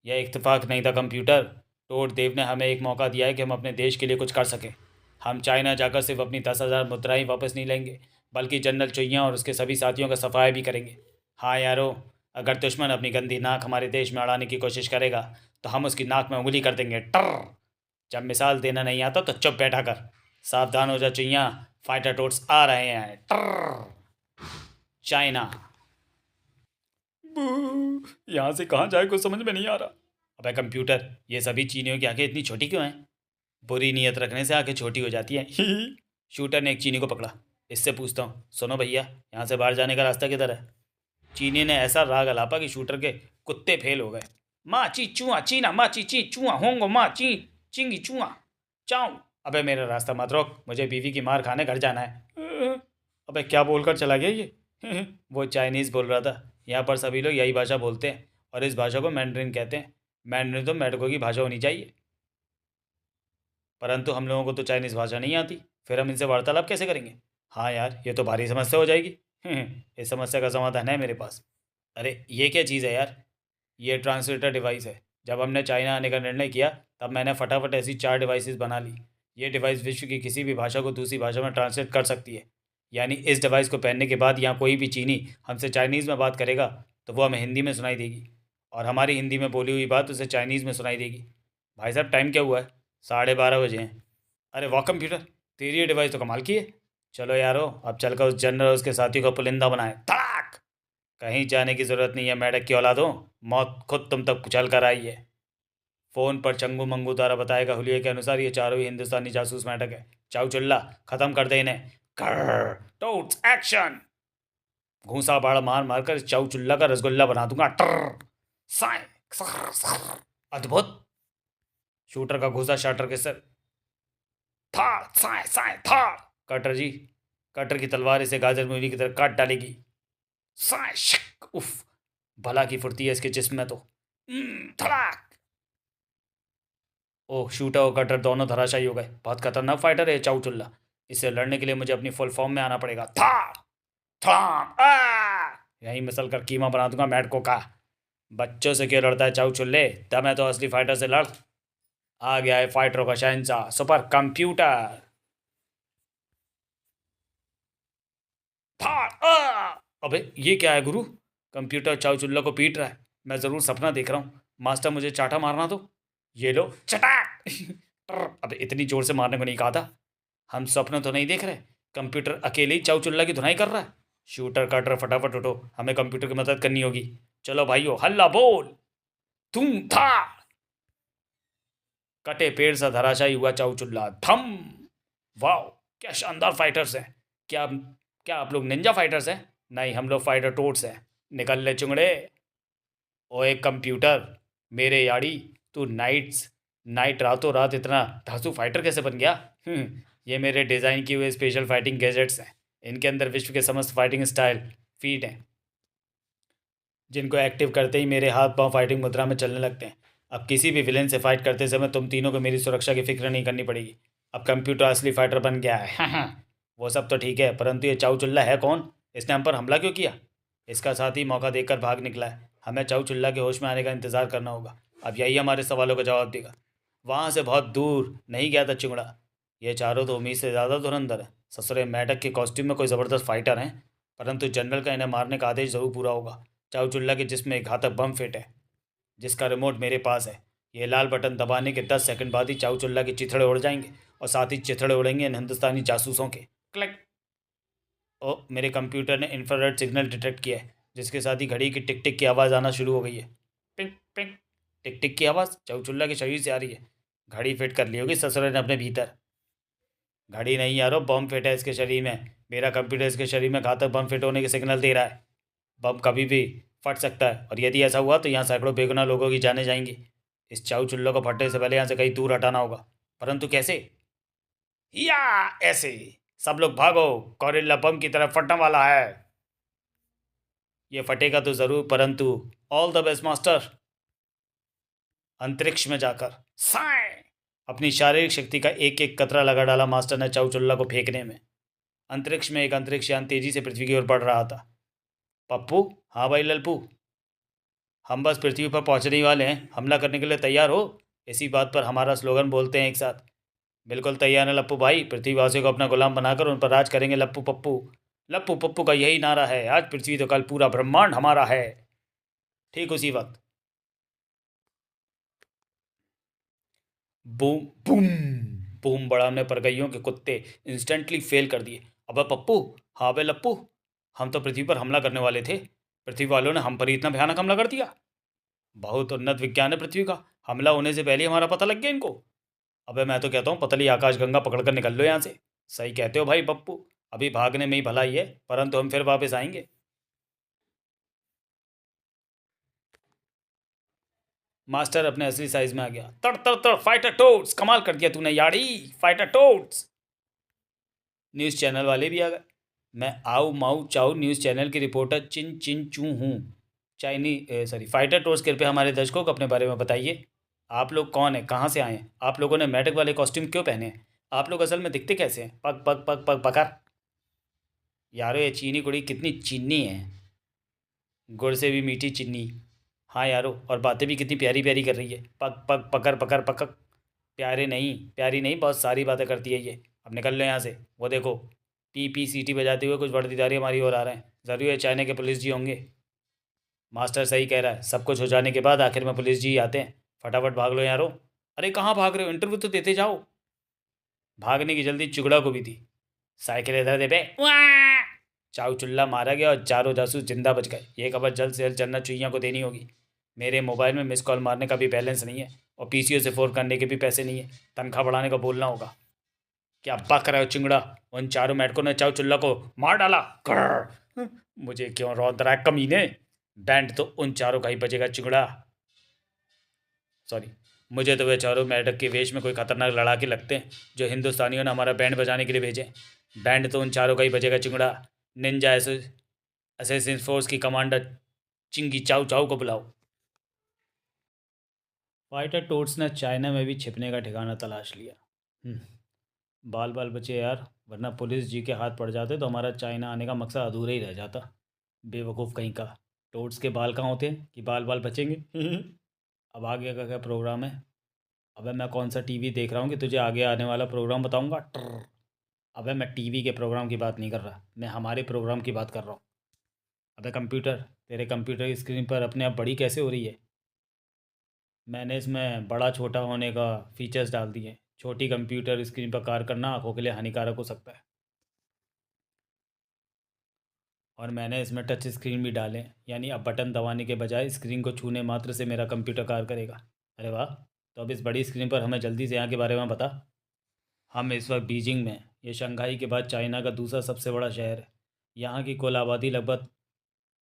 Speaker 1: यह इत्तेफाक नहीं था कंप्यूटर। टोड देव ने हमें एक मौका दिया है कि हम अपने देश के लिए कुछ कर सकें। हम चाइना जाकर सिर्फ अपनी 10,000 मुद्राएं वापस नहीं लेंगे, बल्कि जनरल चुईया और उसके सभी साथियों का सफाया भी करेंगे। हाँ यारो, अगर दुश्मन अपनी गंदी नाक हमारे देश में अड़ाने की कोशिश करेगा तो हम उसकी नाक में उंगली कर देंगे। टर। जब मिसाल देना नहीं आता तो चुप बैठा कर। सावधान हो जा चुईया, फाइटर टोट्स आ रहे हैं। टर। चाइना। यहाँ से कहाँ जाए कुछ समझ में नहीं आ रहा। अबे कंप्यूटर, ये सभी चीनियों की आंखें इतनी छोटी क्यों हैं? बुरी नीयत रखने से आंखें छोटी हो जाती हैं। शूटर ने एक चीनी को पकड़ा। इससे पूछता हूँ, सुनो भैया, यहाँ से बाहर जाने का रास्ता किधर है? चीनी ने ऐसा राग अलापा कि शूटर के कुत्ते फेल हो गए। माँ ची चूहा चीना, माँ ची ची चूहा होंगो, माँ ची चिंगी चूहा चाऊ। अबे मेरा रास्ता मत रोक, मुझे बीवी की मार खाने घर जाना है। अबे क्या बोलकर चला गया ये? वो चाइनीज़ बोल रहा था। यहाँ पर सभी लोग यही भाषा बोलते हैं और इस भाषा को मैंड्रिन कहते हैं। मैंड्रिन तो मेढकों की भाषा होनी चाहिए, परंतु हम लोगों को तो चाइनीज़ भाषा नहीं आती, फिर हम इनसे वार्तालाप कैसे करेंगे? हाँ यार, ये तो भारी समस्या हो जाएगी। इस समस्या का समाधान है मेरे पास। अरे ये क्या चीज़ है यार? ये ट्रांसलेटर डिवाइस है। जब हमने चाइना आने का निर्णय किया तब मैंने फटाफट ऐसी 4 डिवाइसेस बना ली। ये डिवाइस विश्व की किसी भी भाषा को दूसरी भाषा में ट्रांसलेट कर सकती है। यानी इस डिवाइस को पहनने के बाद यहाँ कोई भी चीनी हमसे चाइनीज़ में बात करेगा तो वो हमें हिंदी में सुनाई देगी, और हमारी हिंदी में बोली हुई बात उसे चाइनीज़ में सुनाई देगी। भाई साहब, टाइम क्या हुआ है? 12:30 बजे हैं। अरे वाह कंप्यूटर, तेरी ये डिवाइस तो कमाल की है। चलो यारो, अब चलकर उस जनरल और उसके साथियों को पुलिंदा बनाए। तड़ाक। कहीं जाने की ज़रूरत नहीं है मेढक की औलादों, मौत खुद तुम तक कुचल कर आई है। फ़ोन पर चंगू मंगू द्वारा बताए गए हुलिये के अनुसार ये चारों ही हिंदुस्तानी जासूस मेढक है। चाउ चुल्ला, ख़त्म कर दे इन्हें। कर टोट्स एक्शन। घूसा बाढ़ मार मार कर चाउ चुल्ला का रसगुल्ला बना दूंगा। टर। साए। Sir, sir. अद्भुत। शूटर का घूसा शाटर के सर। थाड़ साए साए थाड़। कटर जी, कटर की तलवार इसे गाजर मूली की तरह काट डालेगी। साए शिक। उफ, भला की फुर्ती है इसके जिस्म में तो। धड़ाक। ओह, शूटर और कटर दोनों धराशायी हो गए। बहुत खतरनाक फाइटर है चाउ चुल्ला। इससे लड़ने के लिए मुझे अपनी फुल फॉर्म में आना पड़ेगा। थाड़ थाम आ। यहीं मिसल कर कीमा बना दूंगा मैडको का। बच्चों से क्यों लड़ता है चाउ चुल्ले? दम है तो असली फाइटर से लड़। आ गया है फाइटरों का शहंशाह, सुपर कंप्यूटर। अबे ये क्या है गुरु? कंप्यूटर चाउ चुल्ला को पीट रहा है। मैं ज़रूर सपना देख रहा हूँ। मास्टर, मुझे चाटा मारना तो। ये लो चटाक। अबे इतनी जोर से मारने को नहीं कहा था। हम स्वप्न तो नहीं देख रहे। कंप्यूटर अकेले ही चाउ चुल्ला की धुनाई कर रहा है। शूटर कटर फटाफट उठो, हमें कंप्यूटर की मदद करनी होगी। चलो भाइयों, हल्ला बोल। धूम था। कटे पेड़ सा धराशायी हुआ चाउ चुल्ला। धम। वाह, क्या शानदार फाइटर्स हैं। क्या क्या आप लोग निंजा फाइटर्स हैं? नहीं, हम लोग फाइटर टोट्स हैं। निकल ले चुंगड़े। ओए कंप्यूटर, मेरे याड़ी, तू नाइट रातों रात इतना धांसू फाइटर कैसे बन गया? ये मेरे डिज़ाइन किए हुए स्पेशल फाइटिंग गैजेट्स हैं। इनके अंदर विश्व के समस्त फाइटिंग स्टाइल फीट हैं, जिनको एक्टिव करते ही मेरे हाथ पांव फाइटिंग मुद्रा में चलने लगते हैं। अब किसी भी विलेन से फाइट करते समय तुम तीनों को मेरी सुरक्षा की फिक्र नहीं करनी पड़ेगी। अब कंप्यूटर असली फाइटर बन गया है। वो सब तो ठीक है, परंतु ये चाउ चुल्ला है कौन? इसने हम पर हमला क्यों किया? इसका साथी मौका देखकर भाग निकला है। हमें चाउ चुल्ला के होश में आने का इंतजार करना होगा। अब यही हमारे सवालों का जवाब देगा। वहाँ से बहुत दूर नहीं गया था चिंगड़ा। ये चारों तो उम्मीद से ज़्यादा धुरंधर है। ससुरे मेढक के कॉस्ट्यूम में कोई ज़बरदस्त फाइटर हैं, परंतु जनरल का इन्हें मारने का आदेश ज़रूर पूरा होगा। चाउ चुल्ला के जिसमें एक घातक बम फिट है, जिसका रिमोट मेरे पास है। ये लाल बटन दबाने के 10 सेकंड बाद ही चाउ चुल्ला के चिथड़े उड़ जाएंगे, और साथ ही चिथड़े उड़ेंगे इन हिंदुस्तानी जासूसों के। क्लिक। ओ, मेरे कंप्यूटर ने इंफ्रारेड सिग्नल डिटेक्ट किया है, जिसके साथ ही घड़ी की टिक टिक की आवाज़ आना शुरू हो गई है। Pink pink. टिक टिक की आवाज़ चाउ चुल्ला के शरीर से आ रही है। घड़ी फिट कर ली होगी ससुरे ने अपने भीतर। घड़ी नहीं यारो, बम फिट है इसके शरीर में। मेरा कंप्यूटर इसके शरीर में घातक बम फिट होने के सिग्नल दे रहा है। बम कभी भी फट सकता है, और यदि ऐसा हुआ तो यहाँ सैकड़ों बेगुनाह लोगों की जानें जाएंगी। इस चाउ चुल्लो को फटने से पहले यहाँ से कहीं दूर हटाना होगा, परंतु कैसे? या ऐसे। सब लोग भागो, गॉरिल्ला बम की तरफ फटने वाला है। ये फटेगा तो ज़रूर, परंतु ऑल द बेस्ट मास्टर। अंतरिक्ष में जाकर साए। अपनी शारीरिक शक्ति का एक एक कतरा लगा डाला मास्टर ने चाउ चुल्ला को फेंकने में। अंतरिक्ष में एक अंतरिक्ष यान तेजी से पृथ्वी की ओर बढ़ रहा था। पप्पू, हाँ भाई लल्पू, हम बस पृथ्वी पर पहुंचने ही वाले हैं। हमला करने के लिए तैयार हो? इसी बात पर हमारा स्लोगन बोलते हैं एक साथ। बिल्कुल तैयार है लप्पू भाई। पृथ्वीवासियों को अपना गुलाम बनाकर उन पर राज करेंगे लप्पू पप्पू। लप्पू पप्पू का यही नारा है, आज पृथ्वी तो कल पूरा ब्रह्मांड हमारा है। ठीक उसी वक्त बूम बूम बूम बड़ा हमने परगइयों के कुत्ते इंस्टेंटली फेल कर दिए। अबे पप्पू, हाँ बे लप्पू, हम तो पृथ्वी पर हमला करने वाले थे। पृथ्वी वालों ने हम पर ही इतना भयानक हमला कर दिया। बहुत उन्नत विज्ञान है पृथ्वी का, हमला होने से पहले ही हमारा पता लग गया इनको। अबे मैं तो कहता हूँ पतली आकाश गंगा पकड़ कर निकल लो यहाँ से। सही कहते हो भाई पप्पू, अभी भागने में ही भलाई है, परंतु हम फिर वापस आएंगे। मास्टर अपने असली साइज में आ गया। तड़ तड़ तड़ फाइटर टोट्स, कमाल कर दिया तूने यारी, फाइटर टोट्स। न्यूज़ चैनल वाले भी आ गए। मैं आऊ माऊ चाऊ न्यूज़ चैनल की रिपोर्टर चिन चिन चू हूँ। सॉरी फाइटर टोट्स, कृपया हमारे दर्शकों को अपने बारे में बताइए। आप लोग कौन हैं, कहाँ से आए हैं, आप लोगों ने मेढक वाले कॉस्ट्यूम क्यों पहने हैं, आप लोग असल में दिखते कैसे हैं, पग पग पग पग पकर। यारो ये चीनी कुड़ी कितनी चीनी है, गुड़ से भी मीठी चीनी। हाँ यारो, और बातें भी कितनी प्यारी प्यारी कर रही है, पग पग पकर पकर पकक। प्यारे नहीं, प्यारी नहीं, बहुत सारी बातें करती है ये। अब निकल लो यहाँ से। वो देखो, पी पी सीटी बजाते हुए कुछ वर्दीधारी हमारी ओर आ रहे हैं। ज़रूर ये चाइना के पुलिस जी होंगे। मास्टर सही कह रहा है, सब कुछ हो जाने के बाद आखिर में पुलिस जी ही आते हैं। फटाफट भाग लो यारो। अरे कहाँ भाग रहे हो, इंटरव्यू तो देते जाओ। भागने की जल्दी चुगड़ा को भी थी। साइकिल इधर दे बे। वाह! चाऊ चुल्ला मारा गया और चारों जासूस जिंदा बच गए। ये खबर जल्द से जल्द जन्नत चुईया को देनी होगी। मेरे मोबाइल में मिस कॉल मारने का भी बैलेंस नहीं है और पीसीओ से फ़ोन करने के भी पैसे नहीं है। तनख्वाह बढ़ाने का बोलना होगा। क्या बक रहे हो चिंगड़ा, उन चारों मेढकों ने चाऊ चुल्ला को मार डाला। ग्रर! मुझे क्यों रौंद रहा है कमीने, बैंड तो उन चारों का ही बजेगा चिंगड़ा। सॉरी, मुझे तो वे चारों मेढक के वेश में कोई खतरनाक लड़ाके लगते हैं जो हिंदुस्तानियों ने हमारा बैंड बजाने के लिए भेजे। बैंड तो उन चारों का ही बजेगा चिंगड़ा। निंजा असेसिन फोर्स की कमांडर चिंगी चाऊ चाऊ को बुलाओ। फाइटर टोट्स ने चाइना में भी छिपने का ठिकाना तलाश लिया। बाल बाल बचे यार, वरना पुलिस जी के हाथ पड़ जाते तो हमारा चाइना आने का मकसद अधूरा ही रह जाता। बेवकूफ़ कहीं का। टोट्स के बाल कहाँ होते हैं कि बाल बाल बचेंगे। अब आगे का क्या प्रोग्राम है। अबे मैं कौन सा टीवी देख रहा हूँ कि तुझे आगे आने वाला प्रोग्राम बताऊँगा। ट्र। अबे मैं टीवी के प्रोग्राम की बात नहीं कर रहा, मैं हमारे प्रोग्राम की बात कर रहा हूँ। अबे कंप्यूटर, तेरे कंप्यूटर की स्क्रीन पर अपने आप बड़ी कैसे हो रही है। मैंने इसमें बड़ा छोटा होने का फीचर्स डाल दिए। छोटी कंप्यूटर स्क्रीन पर कार्य करना आंखों के लिए हानिकारक हो सकता है। और मैंने इसमें टच स्क्रीन भी डाले, यानी अब बटन दबाने के बजाय स्क्रीन को छूने मात्र से मेरा कंप्यूटर कार्य करेगा। अरे वाह, तो अब इस बड़ी स्क्रीन पर हमें जल्दी से यहाँ के बारे में बता। हम इस वक्त बीजिंग में हैं। ये शंघाई के बाद चाइना का दूसरा सबसे बड़ा शहर है। यहाँ की कुल आबादी लगभग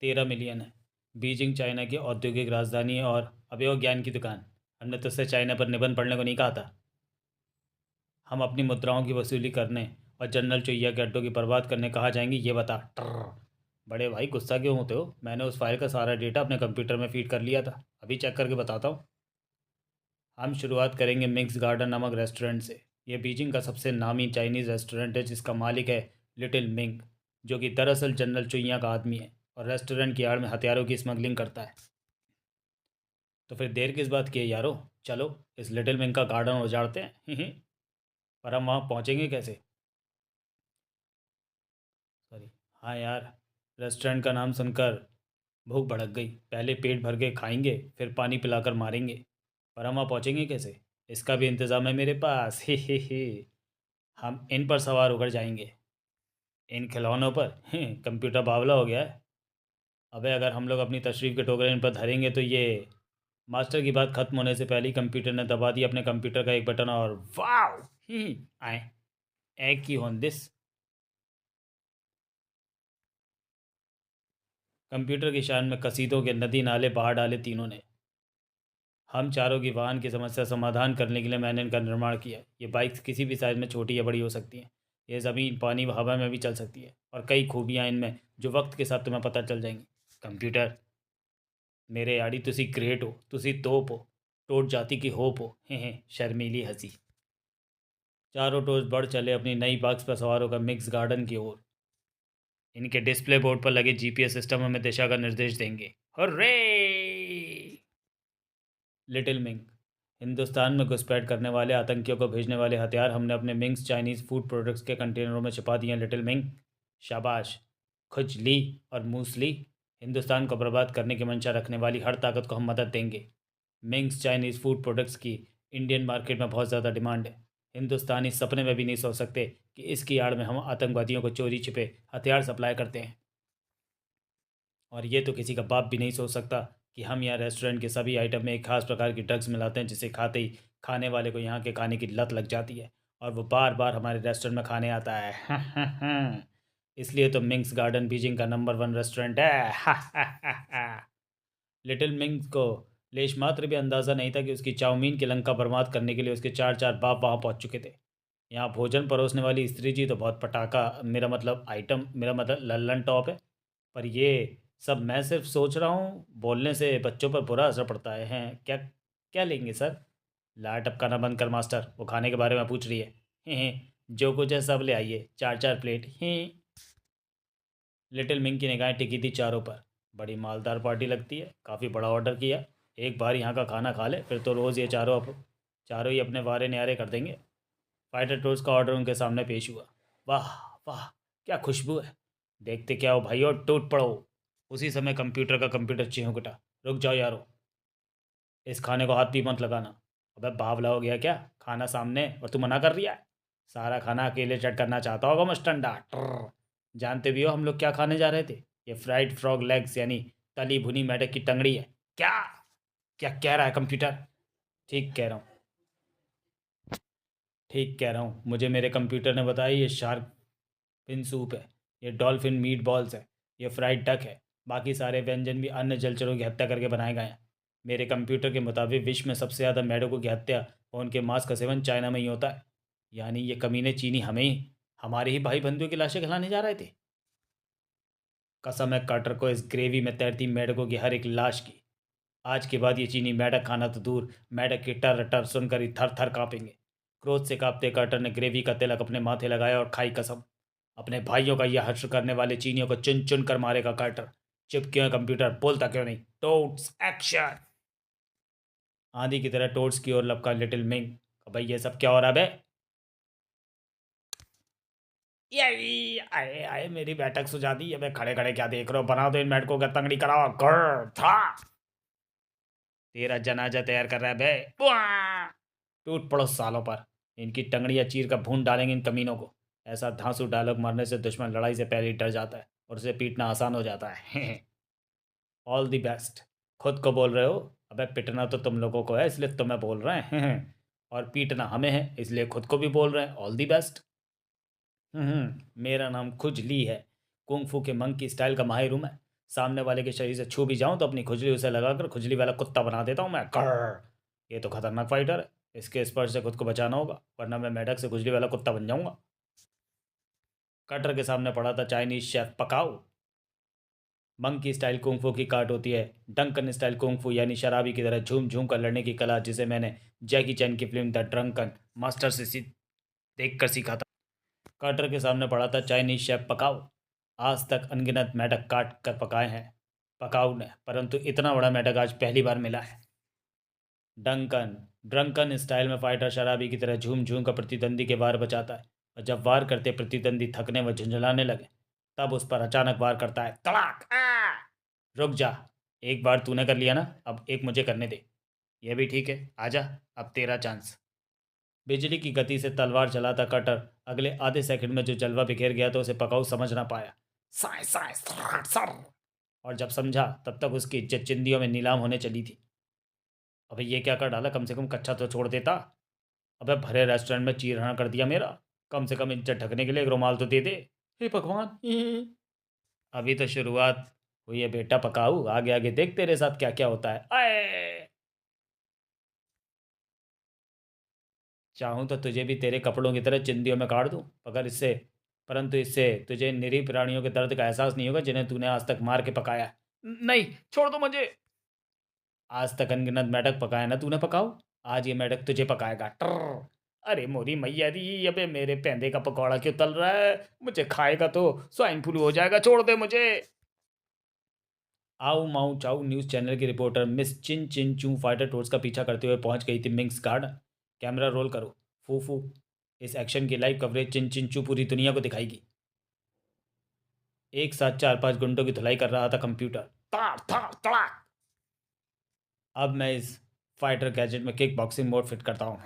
Speaker 1: 13 मिलियन है। बीजिंग चाइना की औद्योगिक राजधानी है और अबे वो ज्ञान की दुकान, हमने तुझसे चाइना पर निबंध पढ़ने को नहीं कहा था। हम अपनी मुद्राओं की वसूली करने और जनरल चुईया के अड्डों की बर्बाद करने कहाँ जाएंगे ये बता। ट्रर। बड़े भाई गुस्सा क्यों होते हो, मैंने उस फाइल का सारा डेटा अपने कंप्यूटर में फीड कर लिया था, अभी चेक करके बताता हूँ। हम शुरुआत करेंगे मिक्स गार्डन नामक रेस्टोरेंट से। ये बीजिंग का सबसे नामी चाइनीज़ रेस्टोरेंट है जिसका मालिक है लिटिल मिंग, जो कि दरअसल जनरल चुईया का आदमी है और रेस्टोरेंट की आड़ में हथियारों की स्मगलिंग करता है। तो फिर देर किस बात की है यारो, चलो इस लिटिल मिंग का गार्डन उजाड़ते हैं। पर हम वहाँ पहुँचेंगे कैसे। सॉरी, हाँ यार, रेस्टोरेंट का नाम सुनकर भूख भड़क गई। पहले पेट भर के खाएंगे फिर पानी पिलाकर मारेंगे, पर हम वहाँ पहुँचेंगे कैसे। इसका भी इंतज़ाम है मेरे पास। हे। हम इन पर सवार होकर जाएंगे। इन खिलौनों पर। कंप्यूटर बावला हो गया है। अबे अगर हम लोग अपनी तशरीफ़ के टोकरे इन पर धरेंगे तो ये। मास्टर की बात खत्म होने से पहले ही कंप्यूटर ने दबा दिया अपने कंप्यूटर का एक बटन और वाव। आए एक ही ऑन दिस। कंप्यूटर की शान में कसीदों के नदी नाले बहा डाले तीनों ने। हम चारों की वाहन की समस्या समाधान करने के लिए मैंने इनका निर्माण किया। ये बाइक्स किसी भी साइज़ में छोटी या बड़ी हो सकती हैं। ये ज़मीन पानी व हवा में भी चल सकती है और कई खूबियाँ इनमें जो वक्त के साथ तुम्हें पता चल जाएंगी। कंप्यूटर मेरे याड़ी तुसी ग्रेट हो, तुसी तोप हो, टोट जाति की होप हो। हे शर्मीली हंसी। चारों टोस्ट बढ़ चले अपनी नई बाइक्स पर सवार होकर मिक्स गार्डन की ओर। इनके डिस्प्ले बोर्ड पर लगे जीपीएस सिस्टम हमें दिशा का निर्देश देंगे। हुर्रे! लिटिल मिंग, हिंदुस्तान में घुसपैठ करने वाले आतंकियों को भेजने वाले हथियार हमने अपने मिंग्स चाइनीज़ फूड प्रोडक्ट्स के कंटेनरों में छिपा दिए हैं लिटिल मिंग। शाबाश। खुजली और मूसली, हिंदुस्तान को बर्बाद करने की मंशा रखने वाली हर ताकत को हम मदद देंगे। मिंग्स चाइनीज़ फूड प्रोडक्ट्स की इंडियन मार्केट में बहुत ज़्यादा डिमांड है। हिंदुस्तानी सपने में भी नहीं सोच सकते कि इसकी आड़ में हम आतंकवादियों को चोरी छिपे हथियार सप्लाई करते हैं। और ये तो किसी का बाप भी नहीं सोच सकता कि हम यहाँ रेस्टोरेंट के सभी आइटम में एक खास प्रकार की ड्रग्स मिलाते हैं, जिसे खाते ही खाने वाले को यहाँ के खाने की लत लग जाती है और वो बार बार हमारे रेस्टोरेंट में खाने आता है। इसलिए तो मिंग्स गार्डन बीजिंग का नंबर 1 रेस्टोरेंट है। लिटिल मिंग्स को लेश मात्र भी अंदाज़ा नहीं था कि उसकी चाउमीन की लंका बर्बाद करने के लिए उसके 4 बाप वहाँ पहुँच चुके थे। यहाँ भोजन परोसने वाली स्त्री जी तो बहुत पटाखा, मेरा मतलब आइटम, मेरा मतलब लल्लन टॉप है। पर ये सब मैं सिर्फ सोच रहा हूँ, बोलने से बच्चों पर बुरा असर पड़ता है। हैं क्या? क्या लेंगे सर? ला टपकाना बंद कर मास्टर, वो खाने के बारे में पूछ रही है। जो कुछ है सब ले आइए, 4 प्लेट। लिटिल मिंग की निगाहें टिकी थी चारों पर। बड़ी मालदार पार्टी लगती है, काफ़ी बड़ा ऑर्डर किया। एक बार यहाँ का खाना खा ले फिर तो रोज़ ये चारों ही अपने वारे न्यारे कर देंगे। फाइटर टोस्ट का ऑर्डर उनके सामने पेश हुआ। वाह वाह, क्या खुशबू है! देखते क्या हो भाई, और टूट पड़ो। उसी समय कंप्यूटर चिंकुटा। रुक जाओ यारो, इस खाने को हाथ भी मत लगाना। अबे बावला हो गया क्या? खाना सामने और तू मना कर रही है? सारा खाना अकेले चट करना चाहता होगा मस्टंडा। जानते भी हो हम लोग क्या खाने जा रहे थे? ये फ्राइड फ्रॉग लेग्स, यानी तली भुनी मेढक की टंगड़ी है। क्या? क्या कह रहा है कंप्यूटर? ठीक कह रहा हूँ, ठीक कह रहा हूँ। मुझे मेरे कंप्यूटर ने बताया ये शार्क फिन सूप है, ये डॉल्फिन मीट बॉल्स है, ये फ्राइड डक है। बाकी सारे व्यंजन भी अन्य जलचरों की हत्या करके बनाए गए हैं। मेरे कंप्यूटर के मुताबिक विश्व में सबसे ज़्यादा मेढकों की हत्या और उनके मांस का सेवन चाइना में ही होता है। यानी ये कमीने चीनी हमें ही, हमारे ही भाई बंधुओं की लाशें खिलाने जा रहे थे। कसम है कार्टर को इस ग्रेवी में तैरती मेढकों की हर एक लाश की। आज के बाद ये चीनी मेढक खाना तो दूर, मेढक की टर टर सुनकर ही थर थर कांपेंगे। क्रोध से कांपते कार्टर ने ग्रेवी का तिलक अपने माथे लगाया और खाई कसम। अपने भाइयों का यह हश्र करने वाले चीनियों को चुन चुन कर मारेगा कार्टर। चुप क्यों है कंप्यूटर, बोलता क्यों नहीं? टोट्स एक्शन! आंधी की तरह टोट्स की ओर लपका लिटिल मिंग। भाई ये सब क्या हो रहा है बे? ये आए आए मेरी बैठक सुझा दी। अबे खड़े खड़े क्या देख रहे हो? बना दो इन मेढकों का तंगड़ी कराओ। घर था तेरा जनाजा तैयार कर रहा है बे। बुआ! टूट पड़ो सालों पर। इनकी टंगड़ियाँ चीर कर भून डालेंगे इन कमीनों को। ऐसा धांसू डायलॉग मारने से दुश्मन लड़ाई से पहले ही डर जाता है और उसे पीटना आसान हो जाता है। All the best. खुद को बोल रहे हो? अबे पिटना तो तुम लोगों को है इसलिए तुम्हें बोल रहे हैं। और पीटना हमें है इसलिए खुद को भी बोल रहे हैं ऑल द बेस्ट। मेरा नाम खुजली है। कुंग फू के मंकी स्टाइल का माहिर हूँ मैं। सामने वाले के शरीर से छू भी जाऊं तो अपनी खुजली उसे लगाकर खुजली वाला कुत्ता बना देता हूँ मैं। कर ये तो खतरनाक फाइटर है। इसके स्पर्श से खुद को बचाना होगा वरना मैं मेढक से खुजली वाला कुत्ता बन जाऊंगा। कटर के सामने पड़ा था चाइनीज शेफ पकाओ। मंकी स्टाइल कुंग की काट होती है। डंकन स्टाइल कुंग यानी शराबी की तरह झूम झूम कर लड़ने की कला, जिसे मैंने जैकी चैन की फिल्म द ड्रंकन मास्टर से देख कर सीखा था। कार्टर के सामने पड़ा था चाइनीज शेफ पकाओ। आज तक अनगिनत मेढक काट कर पकाए हैं पकाऊ ने, परंतु इतना बड़ा मेढक आज पहली बार मिला है। डंकन ड्रंकन स्टाइल में फाइटर शराबी की तरह झूम झूम कर प्रतिद्वंदी के वार बचाता है और जब वार करते प्रतिद्वंदी थकने व झुंझलाने लगे तब उस पर अचानक वार करता है। तड़ाक! रुक जा, एक बार तूने कर लिया ना, अब एक मुझे करने दे। यह भी ठीक है, आजा, अब तेरा चांस। बिजली की गति से तलवार चलाता कटर अगले आधे सेकंड में जो जलवा बिखेर गया तो उसे पकाऊ समझ ना पाया। Sai Sai sir sir. और जब समझा तब तक उसकी इज्जत चिंदियों में नीलाम होने चली थी। अबे ये क्या कर डाला? कम से कम कच्चा तो छोड़ देता। अबे भरे रेस्टोरेंट में चीरहरण कर दिया मेरा। कम से कम इज्जत ढकने के लिए एक रुमाल तो दे दे। हे भगवान! अभी तो शुरुआत हुई है बेटा पकाऊ, आगे आगे देख तेरे साथ क्या क्या होता है। आए! चाहूँ तो तुझे भी तेरे कपड़ों की तरह चिंदियों में काट दूँ, मगर इससे परंतु इससे तुझे इन निरीह प्राणियों के दर्द का एहसास नहीं होगा जिन्हें तूने आज तक मार के पकाया है। नहीं, छोड़ दो मुझे। आज तक अनगिनत मेढक पकाया ना तूने पकाओ, आज ये मेढक तुझे पकाएगा। ट्र अरे मोरी मैया दी, अबे मेरे पेंदे का पकौड़ा क्यों तल रहा है? मुझे खाएगा तो स्वाइन फ्लू हो जाएगा, छोड़ दे मुझे। आओ माऊ चाऊ न्यूज़ चैनल की रिपोर्टर मिस चिन चिन चू फाइटर टोर्स का पीछा करते हुए पहुंच गई थी मिंग्स गार्डन। कैमरा रोल करो। फूफू, इस एक्शन की लाइव कवरेज चिन चिन चू पूरी दुनिया को दिखाएगी। एक साथ 4-5 गुंडों की धुलाई कर रहा था कंप्यूटर। ताड़ ताड़ तड़ाक। अब मैं इस फाइटर गैजेट में किक बॉक्सिंग मोड फिट करता हूँ।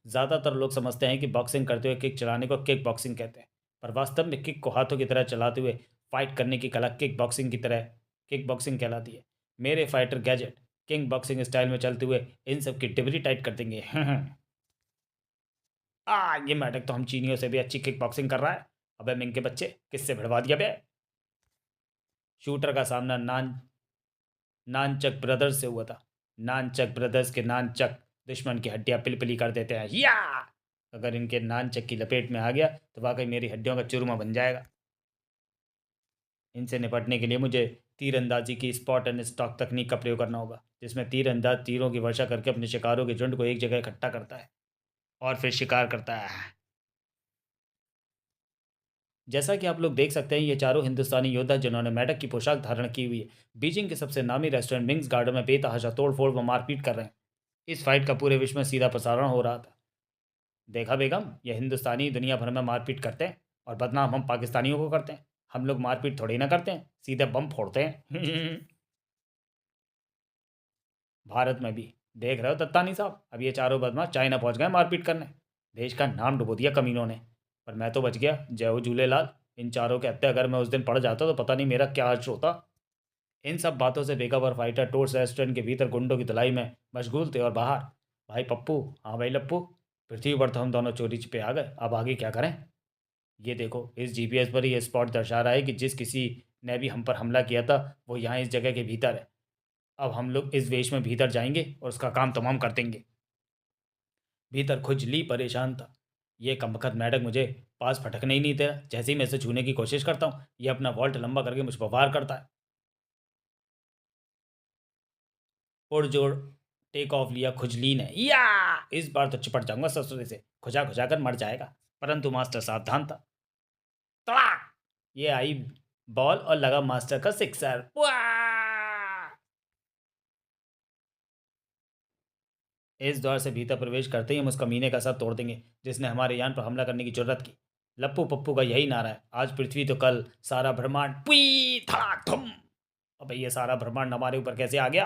Speaker 1: ज़्यादातर लोग समझते हैं कि बॉक्सिंग करते हुए किक चलाने को किक बॉक्सिंग कहते हैं, पर वास्तव में किक को हाथों की तरह चलाते हुए फाइट करने की कला किक बॉक्सिंग की तरह किक बॉक्सिंग कहलाती है। मेरे fighter gadget king boxing style में चलते हुए इन सब की टिबरी टाइट कर देंगे। ये मैडक तो हम चीनियों से भी अच्छी किक बॉक्सिंग कर रहा है। अबे मिंग के बच्चे, किससे भिड़वा दिया बे? शूटर का सामना नानचक ब्रदर्स से हुआ था। नानचक ब्रदर्स के नानचक दुश्मन की हड्डियां पिलपिली कर देते हैं। या अगर इनके नानचक की लपेट में आ गया तो वाकई मेरी हड्डियों का चूरमा बन जाएगा। इनसे निपटने के लिए मुझे तीरंदाजी की स्पॉट एंड स्टॉक तकनीक का प्रयोग करना होगा, जिसमें तीरंदाज तीरों की वर्षा करके अपने शिकारों के झुंड को एक जगह इकट्ठा करता है और फिर शिकार करता है। जैसा कि आप लोग देख सकते हैं, ये चारों हिंदुस्तानी योद्धा जिन्होंने मेडक की पोशाक धारण की हुई है, बीजिंग के सबसे नामी रेस्टोरेंट मिंग्स गार्डन में बेतहाशा तोड़फोड़ व मारपीट कर रहे हैं। इस फाइट का पूरे विश्व में सीधा प्रसारण हो रहा था। देखा बेगम, ये हिंदुस्तानी दुनिया भर में मारपीट करते हैं और बदनाम हम पाकिस्तानियों को करते हैं। हम लोग मारपीट थोड़ी ना करते हैं, सीधे बम फोड़ते हैं। भारत में भी देख रहे हो दत्तानी साहब, अब ये चारों बदमाश चाइना पहुंच गए मारपीट करने। देश का नाम डुबो दिया कमीनों ने। पर मैं तो बच गया, जय हो झूलेलाल। इन चारों के हत्या अगर मैं उस दिन पड़ जाता तो पता नहीं मेरा क्या हाल होता। इन सब बातों से बेखबर फाइटर टोर्स रेस्टोरेंट के भीतर गुंडों की धुलाई में मशगूल थे और बाहर, भाई पप्पू, हाँ भाई लप्पू, पृथ्वी पर तो हम दोनों चोरी छिपे आ गए, अब आगे क्या करें? ये देखो, इस जीपीएस पर ही ये स्पॉट दर्शा रहा है कि जिस किसी ने भी हम पर हमला किया था वो यहाँ इस जगह के भीतर है। अब हम लोग इस वेश में भीतर जाएंगे और उसका काम तमाम कर देंगे। भीतर खुजली परेशान था। ये कमबख्त मैडक मुझे पास फटकने ही नहीं दे रहा। जैसे ही मैं इसे छूने की कोशिश करता हूँ, ये अपना वॉल्ट लंबा करके मुझ पर वार करता है। पुरजोर टेक ऑफ लिया खुजली ने। या इस बार तो चिपट जाऊंगा ससुरे से, खुजा खुजा कर मर जाएगा। परंतु मास्टर सावधान था। तड़ाक! ये आई बॉल और लगा मास्टर का सिक्सर। इस द्वार से भीतर प्रवेश करते ही हम उस कमीने का सर तोड़ देंगे जिसने हमारे यान पर हमला करने की जरूरत की। लप्पू पप्पू का यही नारा है, आज पृथ्वी तो कल सारा ब्रह्मांड। पुई धड़ाक धुम। अबे ये सारा ब्रह्मांड हमारे ऊपर कैसे आ गया?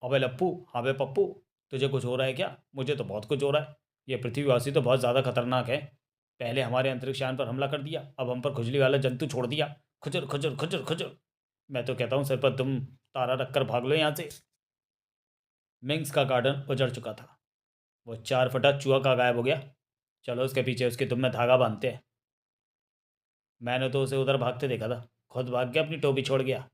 Speaker 1: अबे लप्पू, हाँ बे पप्पू, तुझे कुछ हो रहा है क्या? मुझे तो बहुत कुछ हो रहा है। ये पृथ्वीवासी तो बहुत ज़्यादा खतरनाक है। पहले हमारे अंतरिक्ष यान पर हमला कर दिया, अब हम पर खुजली वाला जंतु छोड़ दिया। खुजर खुजर खुजर खुजर। मैं तो कहता हूँ सर पर तुम तारा रखकर भाग लो यहाँ से। मिंग्स का गार्डन उजड़ चुका था। वो 4 फुटा चूहा का गायब हो गया। चलो उसके पीछे उसके तुम में धागा बांधते हैं। मैंने तो उसे उधर भागते देखा था, खुद भाग गया, अपनी टोपी छोड़ गया।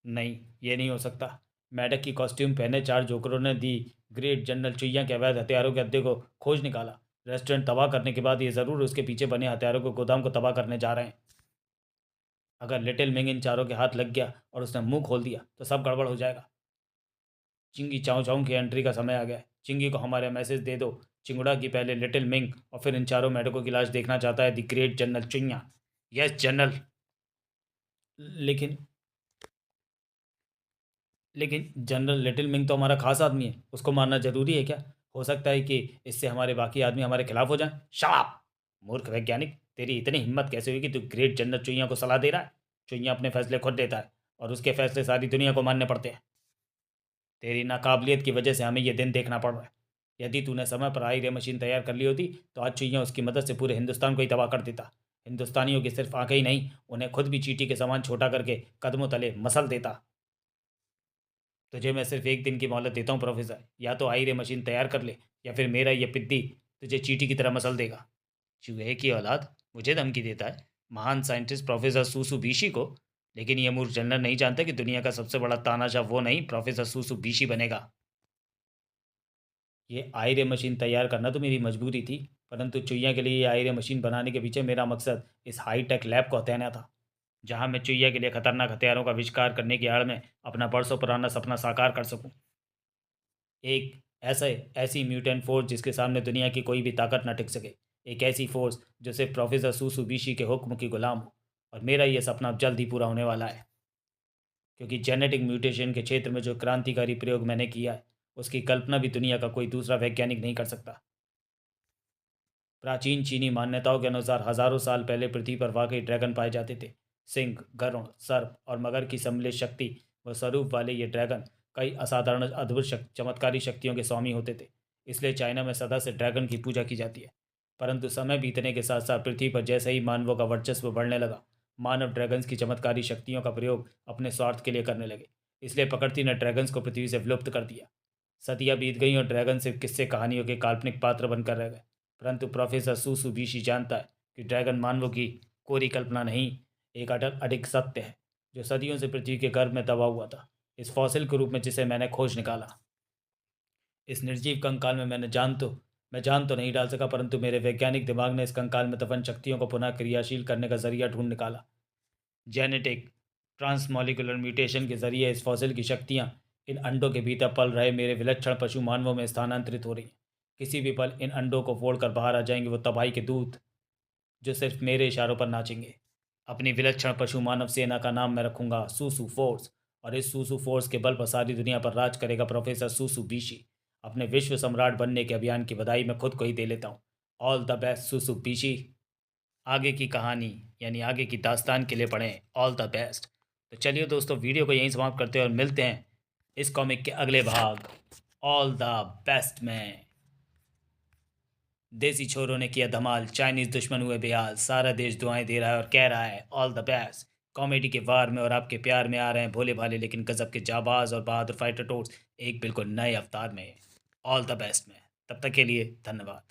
Speaker 1: नहीं, ये नहीं हो सकता। मैडक की कॉस्ट्यूम पहने 4 जोकरों ने दी ग्रेट जनरल चुईया के अवैध हथियारों के अड्डे को खोज निकाला। रेस्टोरेंट तबाह करने के बाद ये ज़रूर उसके पीछे बने हथियारों को गोदाम को तबाह करने जा रहे हैं। अगर लिटिल मिंग इन चारों के हाथ लग गया और उसने मुंह खोल दिया तो सब गड़बड़ हो जाएगा। चिंगी चाऊ चाऊ की एंट्री का समय आ गया है। चिंगी को हमारे मैसेज दे दो। चिंगुड़ा की पहले लिटिल मिंग और फिर इन चारों मेढकों की लाश देखना चाहता है द ग्रेट जनरल चुईया। Yes general. लेकिन लेकिन जनरल लिटिल मिंग तो हमारा खास आदमी है, उसको मारना जरूरी है क्या? हो सकता है कि इससे हमारे बाकी आदमी हमारे खिलाफ हो जाएं। शाप! मूर्ख वैज्ञानिक, तेरी इतनी हिम्मत कैसे हुई कि तू ग्रेट जनरल चुईया को सलाह दे रहा है? चुईया अपने फैसले खुद देता है और उसके फैसले सारी दुनिया को मानने पड़ते हैं। तेरी नाकाबिलियत की वजह से हमें यह दिन देखना पड़ रहा है। यदि तूने समय पर आई रे मशीन तैयार कर ली होती तो आज चुईया उसकी मदद से पूरे हिंदुस्तान को ही तबाह कर देता। हिंदुस्तानियों की सिर्फ आंखें ही नहीं, उन्हें खुद भी चींटी के समान छोटा करके कदमों तले मसल देता। तुझे मैं सिर्फ एक दिन की मोहलत देता हूँ प्रोफेसर, या तो आई रे मशीन तैयार कर ले या फिर मेरा ये पिद्दी तुझे चींटी की तरह मसल देगा। चूहे की औलाद, मुझे धमकी देता है, महान साइंटिस्ट प्रोफेसर सूसू बीशी को। लेकिन ये मूर्ख जनरल नहीं जानता कि दुनिया का सबसे बड़ा तानाशाह वो नहीं, प्रोफेसर सूसू बीशी बनेगा। ये आई रे मशीन तैयार करना तो मेरी मजबूरी थी, परंतु चुईया के लिए ये आई रे मशीन बनाने के पीछे मेरा मकसद इस हाई टेक लैब को हथियाना था, जहाँ मैं चुईया के लिए खतरनाक हथियारों का आविष्कार करने की आड़ में अपना बरसों पुराना सपना साकार कर सकूं। एक ऐसे ऐसी म्यूटेंट फोर्स जिसके सामने दुनिया की कोई भी ताकत न टिक सके। एक ऐसी फोर्स जो सिर्फ प्रोफेसर सूसुबीशी के हुक्म की गुलाम हो। और मेरा ये सपना अब जल्द ही पूरा होने वाला है, क्योंकि जेनेटिक म्यूटेशन के क्षेत्र में जो क्रांतिकारी प्रयोग मैंने किया है उसकी कल्पना भी दुनिया का कोई दूसरा वैज्ञानिक नहीं कर सकता। प्राचीन चीनी मान्यताओं के अनुसार हजारों साल पहले पृथ्वी पर वाकई ड्रैगन पाए जाते थे। सिंह, गरुड़, सर्प और मगर की सम्मिलित शक्ति व स्वरूप वाले ये ड्रैगन कई असाधारण अद्भुत चमत्कारी शक्तियों के स्वामी होते थे। इसलिए चाइना में सदा से ड्रैगन की पूजा की जाती है। परंतु समय बीतने के साथ साथ पृथ्वी पर जैसे ही मानवों का वर्चस्व बढ़ने लगा, मानव ड्रैगन्स की चमत्कारी शक्तियों का प्रयोग अपने स्वार्थ के लिए करने लगे। इसलिए प्रकृति ने ड्रैगन्स को पृथ्वी से विलुप्त कर दिया। सदियां बीत गईं और ड्रैगन सिर्फ किस्से कहानियों के काल्पनिक पात्र बनकर रह गए। परंतु प्रोफेसर सुसुबीशी जानता है कि ड्रैगन मानवों की कोरी कल्पना नहीं, एक अटल अडिग सत्य है जो सदियों से पृथ्वी के गर्भ में दबा हुआ था, इस फॉसिल के रूप में जिसे मैंने खोज निकाला। इस निर्जीव कंकाल में मैं जान तो नहीं डाल सका, परंतु मेरे वैज्ञानिक दिमाग ने इस कंकाल में दफन शक्तियों को पुनः क्रियाशील करने का जरिया ढूंढ निकाला। जेनेटिक ट्रांसमॉलिकुलर म्यूटेशन के जरिए इस फॉसिल की शक्तियां इन अंडों के भीतर पल रहे मेरे विलक्षण पशु मानवों में स्थानांतरित हो रही हैं। किसी भी पल इन अंडों को फोड़कर बाहर आ जाएंगे वो तबाही के दूत जो सिर्फ मेरे इशारों पर नाचेंगे। अपनी विलक्षण पशु मानव सेना का नाम मैं रखूंगा सूसू फोर्स, और इस सूसू फोर्स के बल पर सारी दुनिया पर राज करेगा प्रोफेसर सूसू बीशी। अपने विश्व सम्राट बनने के अभियान की बधाई मैं खुद को ही दे लेता हूँ। ऑल द बेस्ट सूसू बीशी। आगे की कहानी यानी आगे की दास्तान के लिए पढ़ें ऑल द बेस्ट। तो चलिए दोस्तों, वीडियो को यहीं समाप्त करते हैं और मिलते हैं इस कॉमिक के अगले भाग ऑल द बेस्ट में। देसी छोरों ने किया धमाल, चाइनीज दुश्मन हुए बेहाल, सारा देश दुआएं दे रहा है और कह रहा है ऑल द बेस्ट। कॉमेडी के वार में और आपके प्यार में आ रहे हैं भोले भाले लेकिन गजब के जाबाज और बहादुर फाइटर टोट्स एक बिल्कुल नए अवतार में, ऑल द बेस्ट में। तब तक के लिए धन्यवाद।